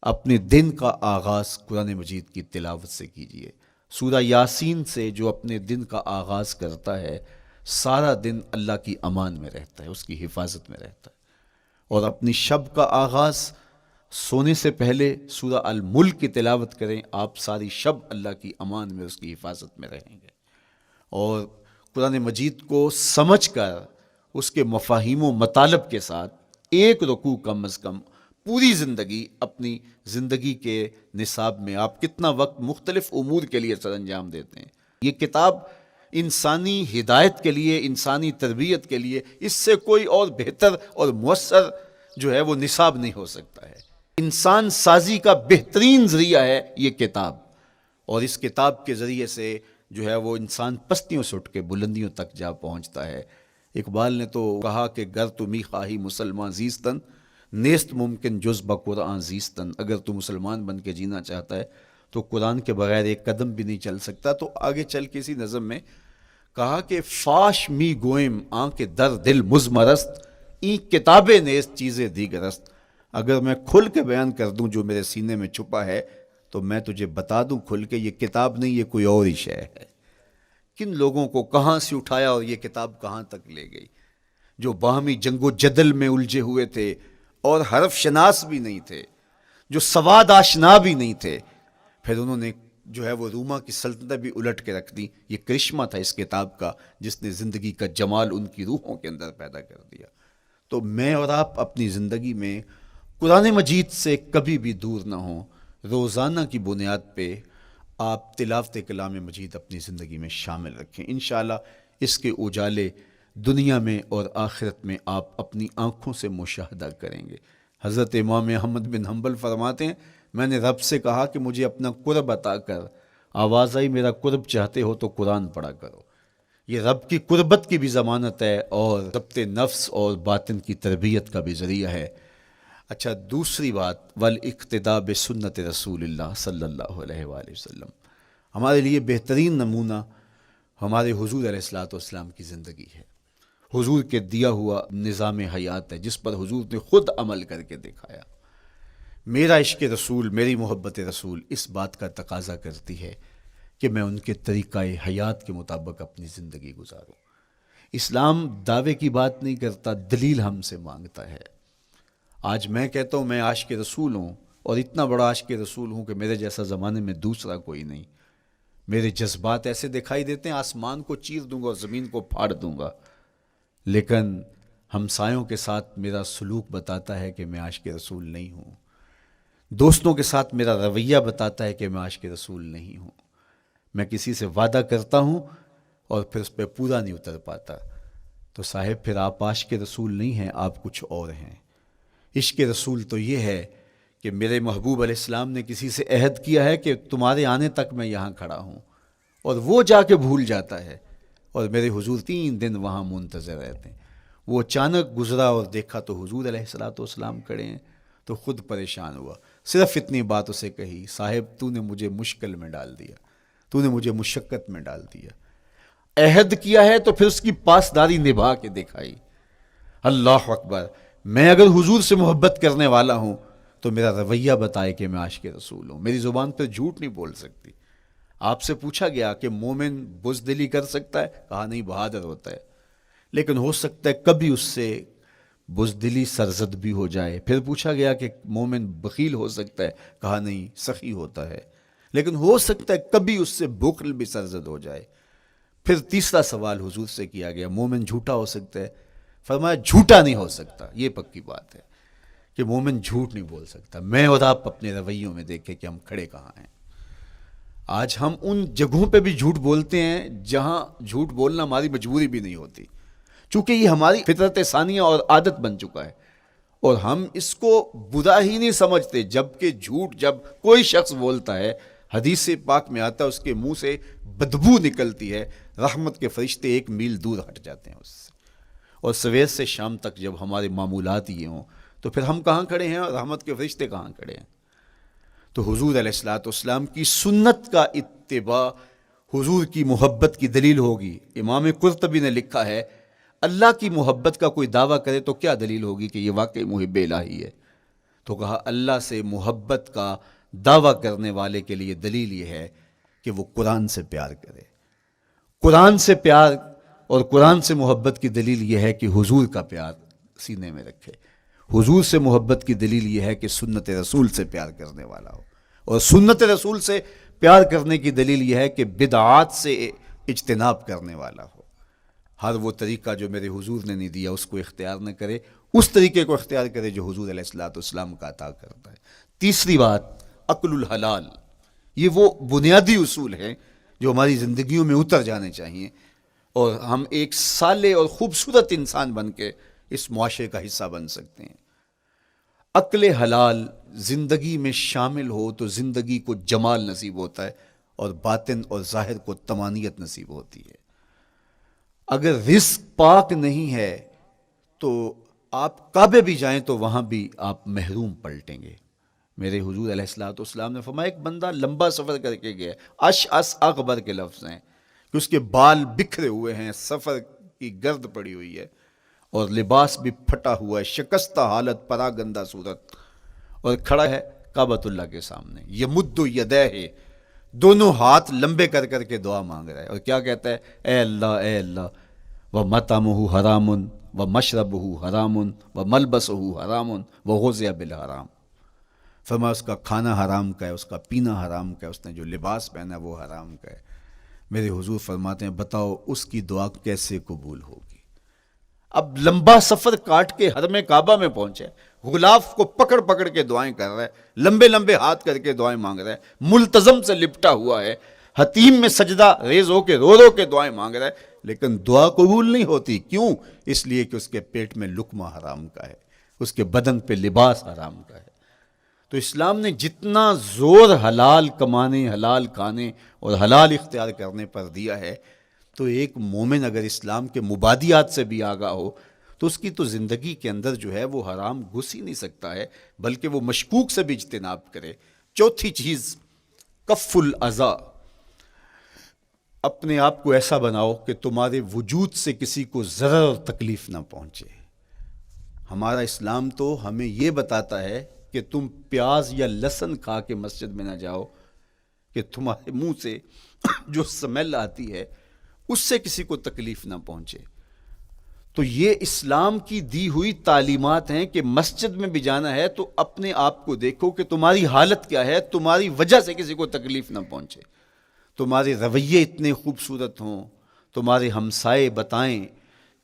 اپنے دن کا آغاز قرآن مجید کی تلاوت سے کیجیے۔ سورہ یاسین سے جو اپنے دن کا آغاز کرتا ہے، سارا دن اللہ کی امان میں رہتا ہے، اس کی حفاظت میں رہتا ہے، اور اپنی شب کا آغاز سونے سے پہلے سورہ الملک کی تلاوت کریں، آپ ساری شب اللہ کی امان میں، اس کی حفاظت میں رہیں گے۔ اور قرآن مجید کو سمجھ کر اس کے مفاہیم و مطالب کے ساتھ ایک رکوع کم از کم پوری زندگی، اپنی زندگی کے نصاب میں آپ کتنا وقت مختلف امور کے لیے سر انجام دیتے ہیں۔ یہ کتاب انسانی ہدایت کے لیے، انسانی تربیت کے لیے، اس سے کوئی اور بہتر اور مؤثر جو ہے وہ نصاب نہیں ہو سکتا ہے۔ انسان سازی کا بہترین ذریعہ ہے یہ کتاب، اور اس کتاب کے ذریعے سے جو ہے وہ انسان پستیوں سے اٹھ کے بلندیوں تک جا پہنچتا ہے۔ اقبال نے تو کہا کہ گر تمی خواہی مسلمان زیستن، نیست ممکن جز بقرآن زیستن۔ اگر تو مسلمان بن کے جینا چاہتا ہے تو قرآن کے بغیر ایک قدم بھی نہیں چل سکتا۔ تو آگے چل کے اسی نظم میں کہا کہ فاش می گوئم آنکھ در دل مزمرست، این کتاب نیست چیزیں دیگرست۔ اگر میں کھل کے بیان کر دوں جو میرے سینے میں چھپا ہے تو میں تجھے بتا دوں کھل کے، یہ کتاب نہیں، یہ کوئی اور ہی شے ہے۔ کن لوگوں کو کہاں سے اٹھایا اور یہ کتاب کہاں تک لے گئی، جو باہمی جنگ و جدل میں الجھے ہوئے تھے اور حرف شناس بھی نہیں تھے، جو سواد آشنا بھی نہیں تھے، پھر انہوں نے جو ہے وہ روما کی سلطنت بھی الٹ کے رکھ دی۔ یہ کرشمہ تھا اس کتاب کا، جس نے زندگی کا جمال ان کی روحوں کے اندر پیدا کر دیا۔ تو میں اور آپ اپنی زندگی میں قرآن مجید سے کبھی بھی دور نہ ہوں، روزانہ کی بنیاد پہ آپ تلاوت کلام مجید اپنی زندگی میں شامل رکھیں۔ انشاءاللہ اس کے اجالے دنیا میں اور آخرت میں آپ اپنی آنکھوں سے مشاہدہ کریں گے۔ حضرت امام احمد بن حنبل فرماتے ہیں، میں نے رب سے کہا کہ مجھے اپنا قرب عطا کر، آواز آئی میرا قرب چاہتے ہو تو قرآن پڑھا کرو۔ یہ رب کی قربت کی بھی ضمانت ہے اور ضبط نفس اور باطن کی تربیت کا بھی ذریعہ ہے۔ اچھا، دوسری بات، والاقتداء بسنت رسول اللہ صلی اللہ علیہ وآلہ وسلم۔ ہمارے لیے بہترین نمونہ ہمارے حضور علیہ الصلوۃ والسلام کی زندگی ہے، حضور کے دیا ہوا نظام حیات ہے، جس پر حضور نے خود عمل کر کے دکھایا۔ میرا عشق رسول، میری محبت رسول اس بات کا تقاضا کرتی ہے کہ میں ان کے طریقہ حیات کے مطابق اپنی زندگی گزاروں۔ اسلام دعوے کی بات نہیں کرتا، دلیل ہم سے مانگتا ہے۔ آج میں کہتا ہوں میں عاشق رسول ہوں، اور اتنا بڑا عاشق رسول ہوں کہ میرے جیسا زمانے میں دوسرا کوئی نہیں۔ میرے جذبات ایسے دکھائی دیتے ہیں، آسمان کو چیر دوں گا اور زمین کو پھاڑ دوں گا، لیکن ہمسایوں کے ساتھ میرا سلوک بتاتا ہے کہ میں عاشق رسول نہیں ہوں۔ دوستوں کے ساتھ میرا رویہ بتاتا ہے کہ میں عاشق رسول نہیں ہوں۔ میں کسی سے وعدہ کرتا ہوں اور پھر اس پہ پورا نہیں اتر پاتا، تو صاحب پھر آپ عاشق رسول نہیں ہیں، آپ کچھ اور ہیں۔ عشق رسول تو یہ ہے کہ میرے محبوب علیہ السلام نے کسی سے عہد کیا ہے کہ تمہارے آنے تک میں یہاں کھڑا ہوں، اور وہ جا کے بھول جاتا ہے، اور میرے حضور 3 دن وہاں منتظر رہتے ہیں۔ وہ اچانک گزرا اور دیکھا تو حضور علیہ السلام کھڑے ہیں، تو خود پریشان ہوا، صرف اتنی بات اسے کہی، صاحب تو نے مجھے مشکل میں ڈال دیا، تو نے مجھے مشقت میں ڈال دیا۔ عہد کیا ہے تو پھر اس کی پاسداری نبھا کے دکھائی۔ اللہ اکبر! میں اگر حضور سے محبت کرنے والا ہوں تو میرا رویہ بتائے کہ میں عاشق رسول ہوں۔ میری زبان پہ جھوٹ نہیں بول سکتی۔ آپ سے پوچھا گیا کہ مومن بزدلی کر سکتا ہے؟ کہا نہیں، بہادر ہوتا ہے، لیکن ہو سکتا ہے کبھی اس سے بزدلی سرزد بھی ہو جائے۔ پھر پوچھا گیا کہ مومن بخیل ہو سکتا ہے؟ کہا نہیں، سخی ہوتا ہے، لیکن ہو سکتا ہے کبھی اس سے بخل بھی سرزد ہو جائے۔ پھر تیسرا سوال حضور سے کیا گیا، مومن جھوٹا ہو سکتا ہے؟ فرمایا جھوٹا نہیں ہو سکتا، یہ پکی بات ہے کہ مومن جھوٹ نہیں بول سکتا۔ میں اور آپ اپنے رویوں میں دیکھیں کہ ہم کھڑے کہاں ہیں۔ آج ہم ان جگہوں پہ بھی جھوٹ بولتے ہیں جہاں جھوٹ بولنا ہماری مجبوری بھی نہیں ہوتی، چونکہ یہ ہماری فطرت ثانیہ اور عادت بن چکا ہے، اور ہم اس کو برا ہی نہیں سمجھتے۔ جبکہ جھوٹ جب کوئی شخص بولتا ہے، حدیث پاک میں آتا ہے اس کے منہ سے بدبو نکلتی ہے، رحمت کے فرشتے 1 میل دور ہٹ جاتے ہیں اس سے۔ اور سویر سے شام تک جب ہمارے معمولات یہ ہوں تو پھر ہم کہاں کھڑے ہیں اور رحمت کے فرشتے کہاں کھڑے ہیں؟ تو حضور علیہ الصلوۃ والسلام کی سنت کا اتباع حضور کی محبت کی دلیل ہوگی۔ امام قرطبی نے لکھا ہے، اللہ کی محبت کا کوئی دعویٰ کرے تو کیا دلیل ہوگی کہ یہ واقعی محب الہی ہے؟ تو کہا اللہ سے محبت کا دعویٰ کرنے والے کے لیے دلیل یہ ہے کہ وہ قرآن سے پیار کرے۔ قرآن سے پیار اور قرآن سے محبت کی دلیل یہ ہے کہ حضور کا پیار سینے میں رکھے. حضور سے محبت کی دلیل یہ ہے کہ سنت رسول سے پیار کرنے والا ہو. اور سنت رسول سے پیار کرنے کی دلیل یہ ہے کہ بدعات سے اجتناب کرنے والا ہو. ہر وہ طریقہ جو میرے حضور نے نہیں دیا اس کو اختیار نہ کرے، اس طریقے کو اختیار کرے جو حضور علیہ الصلوۃ والسلام کا عطا کرتا ہے. تیسری بات، عقل الحلال. یہ وہ بنیادی اصول ہیں جو ہماری زندگیوں میں اتر جانے چاہیے اور ہم ایک صالح اور خوبصورت انسان بن کے اس معاشرے کا حصہ بن سکتے ہیں. عقل حلال زندگی میں شامل ہو تو زندگی کو جمال نصیب ہوتا ہے اور باطن اور ظاہر کو طمانینت نصیب ہوتی ہے. اگر رزق پاک نہیں ہے تو آپ کعبے بھی جائیں تو وہاں بھی آپ محروم پلٹیں گے. میرے حضور علیہ الصلوۃ والسلام نے فرمایا ایک بندہ لمبا سفر کر کے گیا، اشعث اغبر کے لفظ ہیں کہ اس کے بال بکھرے ہوئے ہیں، سفر کی گرد پڑی ہوئی ہے اور لباس بھی پھٹا ہوا ہے، شکستہ حالت، پراگندہ صورت، اور کھڑا ہے کعبۃ اللہ کے سامنے. یمد یدیہ، دونوں ہاتھ لمبے کر کر کے دعا مانگ رہا ہے اور کیا کہتا ہے؟ اے اللہ ومطعمہ حرام ومشربہ حرام وملبسہ حرام وغذی بالحرام. فرمایا اس کا کھانا حرام کا ہے، اس کا پینا حرام کا ہے، اس نے جو لباس پہنا ہے وہ حرام کا ہے. میرے حضور فرماتے ہیں بتاؤ اس کی دعا کیسے قبول ہوگی؟ اب لمبا سفر کاٹ کے حرم کعبہ میں پہنچے، غلاف کو پکڑ پکڑ کے دعائیں کر رہا ہے، لمبے لمبے ہاتھ کر کے دعائیں مانگ رہا ہے، ملتزم سے لپٹا ہوا ہے، حتیم میں سجدہ ریز ہو کے رو رو کے دعائیں مانگ رہا ہے، لیکن دعا قبول نہیں ہوتی. کیوں؟ اس لیے کہ اس کے پیٹ میں لقمہ حرام کا ہے، اس کے بدن پہ لباس حرام کا ہے. تو اسلام نے جتنا زور حلال کمانے، حلال کھانے اور حلال اختیار کرنے پر دیا ہے، تو ایک مومن اگر اسلام کے مبادیات سے بھی آگاہ ہو تو اس کی تو زندگی کے اندر جو ہے وہ حرام گھس ہی نہیں سکتا ہے، بلکہ وہ مشکوک سے بھی اجتناب کرے. چوتھی چیز، کف الاذی. اپنے آپ کو ایسا بناؤ کہ تمہارے وجود سے کسی کو ضرر اور تکلیف نہ پہنچے. ہمارا اسلام تو ہمیں یہ بتاتا ہے کہ تم پیاز یا لہسن کھا کے مسجد میں نہ جاؤ کہ تمہارے منہ سے جو سمیل آتی ہے اس سے کسی کو تکلیف نہ پہنچے. تو یہ اسلام کی دی ہوئی تعلیمات ہیں کہ مسجد میں بھی جانا ہے تو اپنے آپ کو دیکھو کہ تمہاری حالت کیا ہے، تمہاری وجہ سے کسی کو تکلیف نہ پہنچے. تمہارے رویے اتنے خوبصورت ہوں، تمہارے ہمسائے بتائیں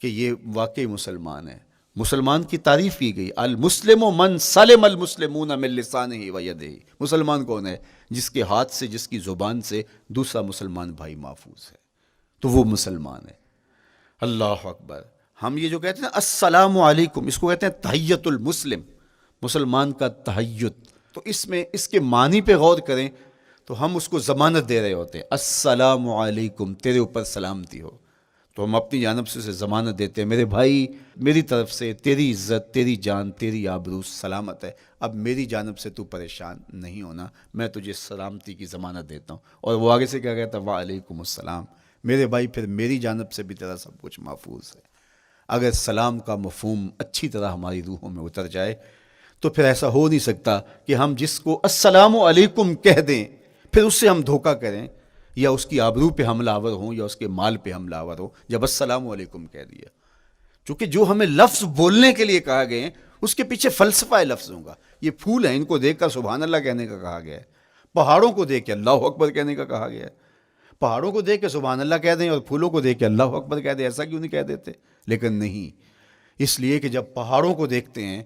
کہ یہ واقعی مسلمان ہے. مسلمان کی تعریف کی گئی، المسلم من سلم المسلمون من لسانہ و یدہ. مسلمان کون ہے؟ جس کے ہاتھ سے، جس کی زبان سے دوسرا مسلمان بھائی محفوظ ہے، تو وہ مسلمان ہے. اللہ اکبر. ہم یہ جو کہتے ہیں السلام علیکم، اس کو کہتے ہیں تحیت المسلم، مسلمان کا تحیت. تو اس میں اس کے معنی پہ غور کریں تو ہم اس کو ضمانت دے رہے ہوتے ہیں، السلام علیکم، تیرے اوپر سلامتی ہو. تو ہم اپنی جانب سے اسے ضمانت دیتے ہیں، میرے بھائی میری طرف سے تیری عزت، تیری جان، تیری آبرو سلامت ہے، اب میری جانب سے تو پریشان نہیں ہونا، میں تجھے سلامتی کی ضمانت دیتا ہوں. اور وہ آگے سے کیا کہتا ہے؟ وعلیکم السلام. میرے بھائی پھر میری جانب سے بھی تیرا سب کچھ محفوظ ہے. اگر سلام کا مفہوم اچھی طرح ہماری روحوں میں اتر جائے تو پھر ایسا ہو نہیں سکتا کہ ہم جس کو السلام علیکم کہہ دیں پھر اس سے ہم دھوکہ کریں یا اس کی آبرو پہ حملہ آور ہوں یا اس کے مال پہ حملہ آور ہوں جب السلام علیکم کہہ دیا. چونکہ جو ہمیں لفظ بولنے کے لیے کہا گئے ہیں اس کے پیچھے فلسفہ ہے لفظوں کا. یہ پھول ہیں، ان کو دیکھ کر سبحان اللہ کہنے کا کہا گیا ہے. پہاڑوں کو دیکھ کے اللہ اکبر کہنے کا کہا گیا ہے. پہاڑوں کو دیکھ کے سبحان اللہ کہہ دیں اور پھولوں کو دیکھ کے اللہ اکبر کہہ دیں، ایسا کیوں نہیں کہہ دیتے؟ لیکن نہیں، اس لیے کہ جب پہاڑوں کو دیکھتے ہیں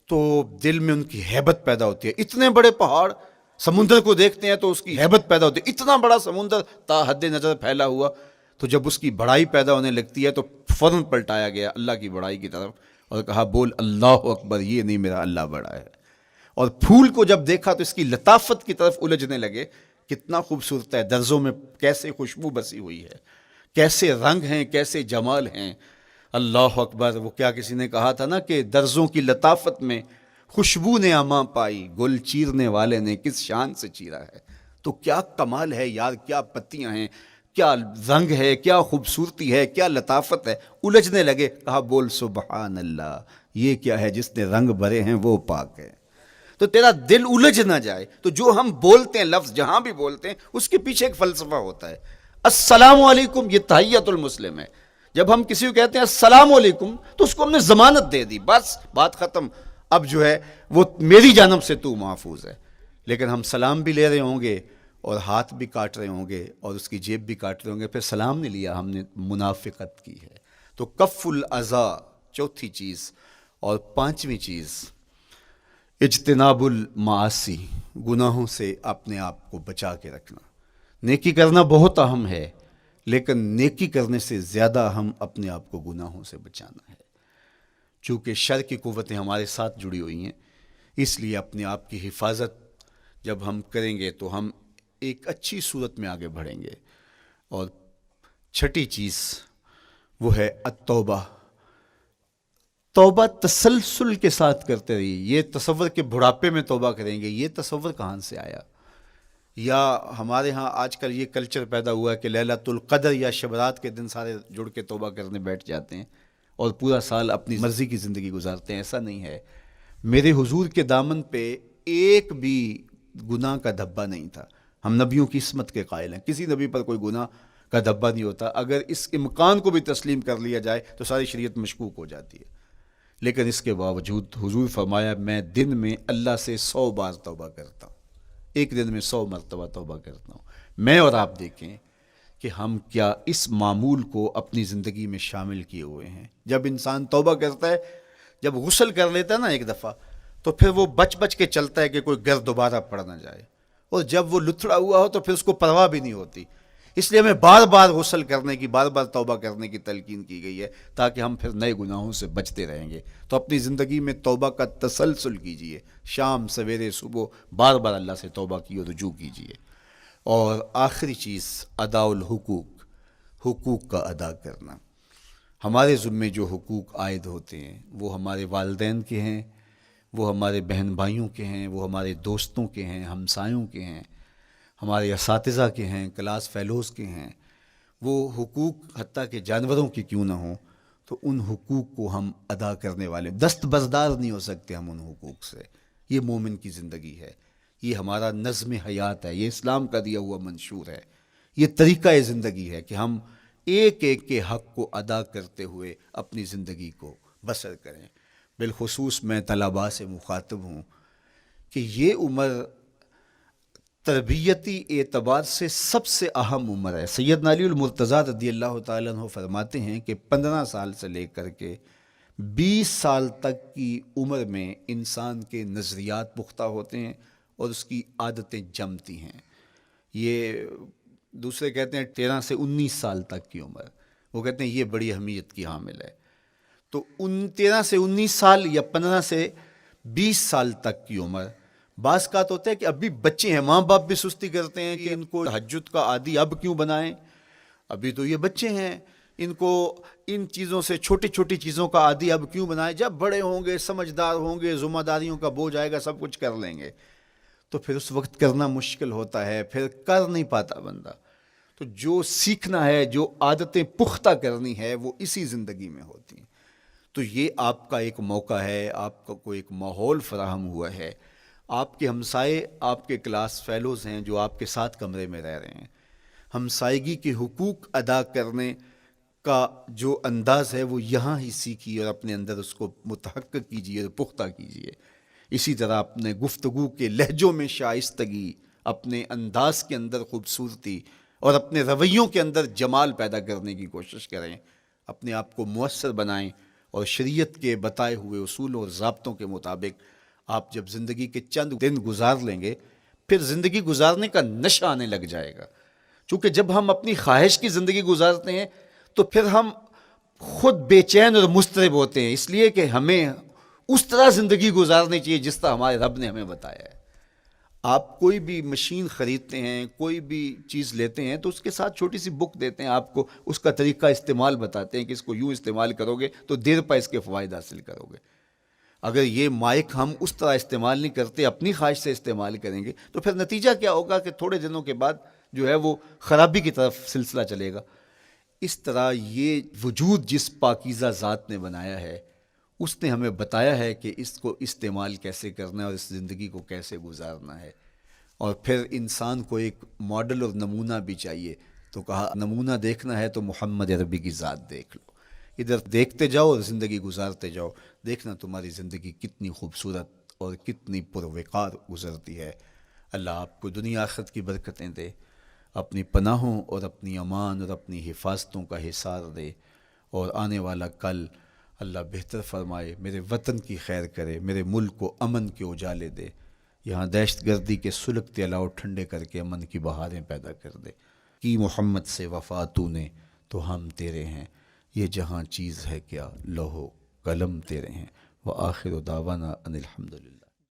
تو دل میں ان کی ہیبت پیدا ہوتی ہے. اتنے بڑے پہاڑ، سمندر کو دیکھتے ہیں تو اس کی ہیبت پیدا ہوتی ہے. اتنا بڑا سمندر تا حد نظر پھیلا ہوا، تو جب اس کی بڑائی پیدا ہونے لگتی ہے تو فوراً پلٹایا گیا اللہ کی بڑائی کی طرف اور کہا بول اللہ اکبر، یہ نہیں میرا اللہ بڑا ہے. اور پھول کو جب دیکھا تو اس کی لطافت کی طرف الجھنے لگے، کتنا خوبصورت ہے، درزوں میں کیسے خوشبو بسی ہوئی ہے، کیسے رنگ ہیں، کیسے جمال ہیں. اللہ اکبر. وہ کیا کسی نے کہا تھا نا کہ درزوں کی لطافت میں خوشبو نے اماں پائی، گل چیرنے والے نے کس شان سے چیرا ہے. تو کیا کمال ہے یار، کیا پتیاں ہیں، کیا رنگ ہے، کیا خوبصورتی ہے، کیا لطافت ہے. الجھنے لگے، کہا بول سبحان اللہ، یہ کیا ہے، جس نے رنگ بھرے ہیں وہ پاک ہے. تو تیرا دل الجھ نہ جائے. تو جو ہم بولتے ہیں لفظ جہاں بھی بولتے ہیں اس کے پیچھے ایک فلسفہ ہوتا ہے. السلام علیکم یہ تحیت المسلم ہے. جب ہم کسی کو کہتے ہیں السلام علیکم تو اس کو ہم نے ضمانت دے دی، بس بات ختم، اب جو ہے وہ میری جانب سے تو محفوظ ہے۔ لیکن ہم سلام بھی لے رہے ہوں گے اور ہاتھ بھی کاٹ رہے ہوں گے اور اس کی جیب بھی کاٹ رہے ہوں گے، پھر سلام نہیں لیا، ہم نے منافقت کی ہے۔ تو کف الاذی چوتھی چیز، اور پانچویں چیز اجتناب المعاصی، گناہوں سے اپنے آپ کو بچا کے رکھنا۔ نیکی کرنا بہت اہم ہے، لیکن نیکی کرنے سے زیادہ اہم اپنے آپ کو گناہوں سے بچانا ہے۔ چونکہ شر کی قوتیں ہمارے ساتھ جڑی ہوئی ہیں، اس لیے اپنے آپ کی حفاظت جب ہم کریں گے تو ہم ایک اچھی صورت میں آگے بڑھیں گے۔ اور چھٹی چیز وہ ہے التوبہ، توبہ تسلسل کے ساتھ کرتے رہیے۔ یہ تصور کہ بڑھاپے میں توبہ کریں گے، یہ تصور کہاں سے آیا؟ یا ہمارے ہاں آج کل یہ کلچر پیدا ہوا ہے کہ لیلۃ القدر یا شبرات کے دن سارے جڑ کے توبہ کرنے بیٹھ جاتے ہیں اور پورا سال اپنی مرضی کی زندگی گزارتے ہیں۔ ایسا نہیں ہے۔ میرے حضور کے دامن پہ ایک بھی گناہ کا دھبا نہیں تھا۔ ہم نبیوں کی عصمت کے قائل ہیں، کسی نبی پر کوئی گناہ کا دھبا نہیں ہوتا۔ اگر اس امکان کو بھی تسلیم کر لیا جائے تو ساری شریعت مشکوک ہو جاتی ہے، لیکن اس کے باوجود حضور فرمایا میں دن میں اللہ سے 100 بار توبہ کرتا ہوں، ایک دن میں 100 مرتبہ توبہ کرتا ہوں۔ میں اور آپ دیکھیں کہ ہم کیا اس معمول کو اپنی زندگی میں شامل کیے ہوئے ہیں۔ جب انسان توبہ کرتا ہے، جب غسل کر لیتا ہے نا ایک دفعہ، تو پھر وہ بچ بچ کے چلتا ہے کہ کوئی گرد دوبارہ پڑ نہ جائے، اور جب وہ لتھڑا ہوا ہو تو پھر اس کو پرواہ بھی نہیں ہوتی۔ اس لیے ہمیں بار بار غسل کرنے کی، بار بار توبہ کرنے کی تلقین کی گئی ہے، تاکہ ہم پھر نئے گناہوں سے بچتے رہیں گے۔ تو اپنی زندگی میں توبہ کا تسلسل کیجئے، شام سویرے صبح بار بار اللہ سے توبہ کی اور رجوع کیجئے۔ اور آخری چیز ادا الحقوق، حقوق کا ادا کرنا۔ ہمارے ذمے جو حقوق عائد ہوتے ہیں وہ ہمارے والدین کے ہیں، وہ ہمارے بہن بھائیوں کے ہیں، وہ ہمارے دوستوں کے ہیں، ہمسایوں کے ہیں، ہمارے اساتذہ کے ہیں، کلاس فیلوز کے ہیں۔ وہ حقوق حتیٰ کہ جانوروں کی کیوں نہ ہوں، تو ان حقوق کو ہم ادا کرنے والے، دست بردار نہیں ہو سکتے ہم ان حقوق سے۔ یہ مومن کی زندگی ہے، یہ ہمارا نظم حیات ہے، یہ اسلام کا دیا ہوا منشور ہے، یہ طریقہ زندگی ہے کہ ہم ایک ایک کے حق کو ادا کرتے ہوئے اپنی زندگی کو بسر کریں۔ بالخصوص میں طلباء سے مخاطب ہوں کہ یہ عمر تربیتی اعتبار سے سب سے اہم عمر ہے۔ سیدنا علی المرتضیٰ رضی اللہ تعالیٰ عنہ فرماتے ہیں کہ 15 سال سے لے کر کے 20 سال تک کی عمر میں انسان کے نظریات پختہ ہوتے ہیں اور اس کی عادتیں جمتی ہیں۔ یہ دوسرے کہتے ہیں 13 سے 19 سال تک کی عمر، وہ کہتے ہیں یہ بڑی اہمیت کی حامل ہے۔ تو 13 سے 19 سال یا 15 سے 20 سال تک کی عمر، بعض کا تو ہوتا ہے کہ ابھی بچے ہیں، ماں باپ بھی سستی کرتے ہیں کہ ان کو تہجد کا عادی اب کیوں بنائیں، ابھی تو یہ بچے ہیں، ان کو ان چیزوں سے، چھوٹی چھوٹی چیزوں کا عادی اب کیوں بنائیں، جب بڑے ہوں گے، سمجھدار ہوں گے، ذمہ داریوں کا بوجھ آئے گا، سب کچھ کر لیں گے۔ تو پھر اس وقت کرنا مشکل ہوتا ہے، پھر کر نہیں پاتا بندہ۔ تو جو سیکھنا ہے، جو عادتیں پختہ کرنی ہے، وہ اسی زندگی میں ہوتی ہیں۔ تو یہ آپ کا ایک موقع ہے، آپ کا کوئی ایک ماحول فراہم ہوا ہے۔ آپ کے ہمسائے آپ کے کلاس فیلوز ہیں جو آپ کے ساتھ کمرے میں رہ رہے ہیں۔ ہمسائیگی کے حقوق ادا کرنے کا جو انداز ہے وہ یہاں ہی سیکھیے اور اپنے اندر اس کو متحقق کیجیے اور پختہ کیجیے۔ اسی طرح اپنے گفتگو کے لہجوں میں شائستگی، اپنے انداز کے اندر خوبصورتی اور اپنے رویوں کے اندر جمال پیدا کرنے کی کوشش کریں۔ اپنے آپ کو مؤثر بنائیں اور شریعت کے بتائے ہوئے اصول اور ضابطوں کے مطابق آپ جب زندگی کے چند دن گزار لیں گے، پھر زندگی گزارنے کا نشہ آنے لگ جائے گا۔ چونکہ جب ہم اپنی خواہش کی زندگی گزارتے ہیں تو پھر ہم خود بے چین اور مضطرب ہوتے ہیں، اس لیے کہ ہمیں اس طرح زندگی گزارنی چاہیے جس طرح ہمارے رب نے ہمیں بتایا ہے۔ آپ کوئی بھی مشین خریدتے ہیں، کوئی بھی چیز لیتے ہیں تو اس کے ساتھ چھوٹی سی بک دیتے ہیں، آپ کو اس کا طریقہ استعمال بتاتے ہیں کہ اس کو یوں استعمال کرو گے تو دیر پا اس کے فوائد حاصل کرو گے۔ اگر یہ مائک ہم اس طرح استعمال نہیں کرتے، اپنی خواہش سے استعمال کریں گے تو پھر نتیجہ کیا ہوگا کہ تھوڑے دنوں کے بعد جو ہے وہ خرابی کی طرف سلسلہ چلے گا۔ اس طرح یہ وجود جس پاکیزہ ذات نے بنایا ہے، اس نے ہمیں بتایا ہے کہ اس کو استعمال کیسے کرنا ہے اور اس زندگی کو کیسے گزارنا ہے۔ اور پھر انسان کو ایک ماڈل اور نمونہ بھی چاہیے تو کہا نمونہ دیکھنا ہے تو محمد عربی کی ذات دیکھ لو، ادھر دیکھتے جاؤ اور زندگی گزارتے جاؤ، دیکھنا تمہاری زندگی کتنی خوبصورت اور کتنی پروقار گزرتی ہے۔ اللہ آپ کو دنیا آخرت کی برکتیں دے، اپنی پناہوں اور اپنی امان اور اپنی حفاظتوں کا حصار دے، اور آنے والا کل اللہ بہتر فرمائے، میرے وطن کی خیر کرے، میرے ملک کو امن کے اجالے دے، یہاں دہشت گردی کے سلگتے الاؤ ٹھنڈے کر کے امن کی بہاریں پیدا کر دے۔ کی محمد سے وفا تو نے تو ہم تیرے ہیں، یہ جہاں چیز ہے کیا لوح و قلم تیرے ہیں۔ وآخر دعوانا ان الحمدللہ۔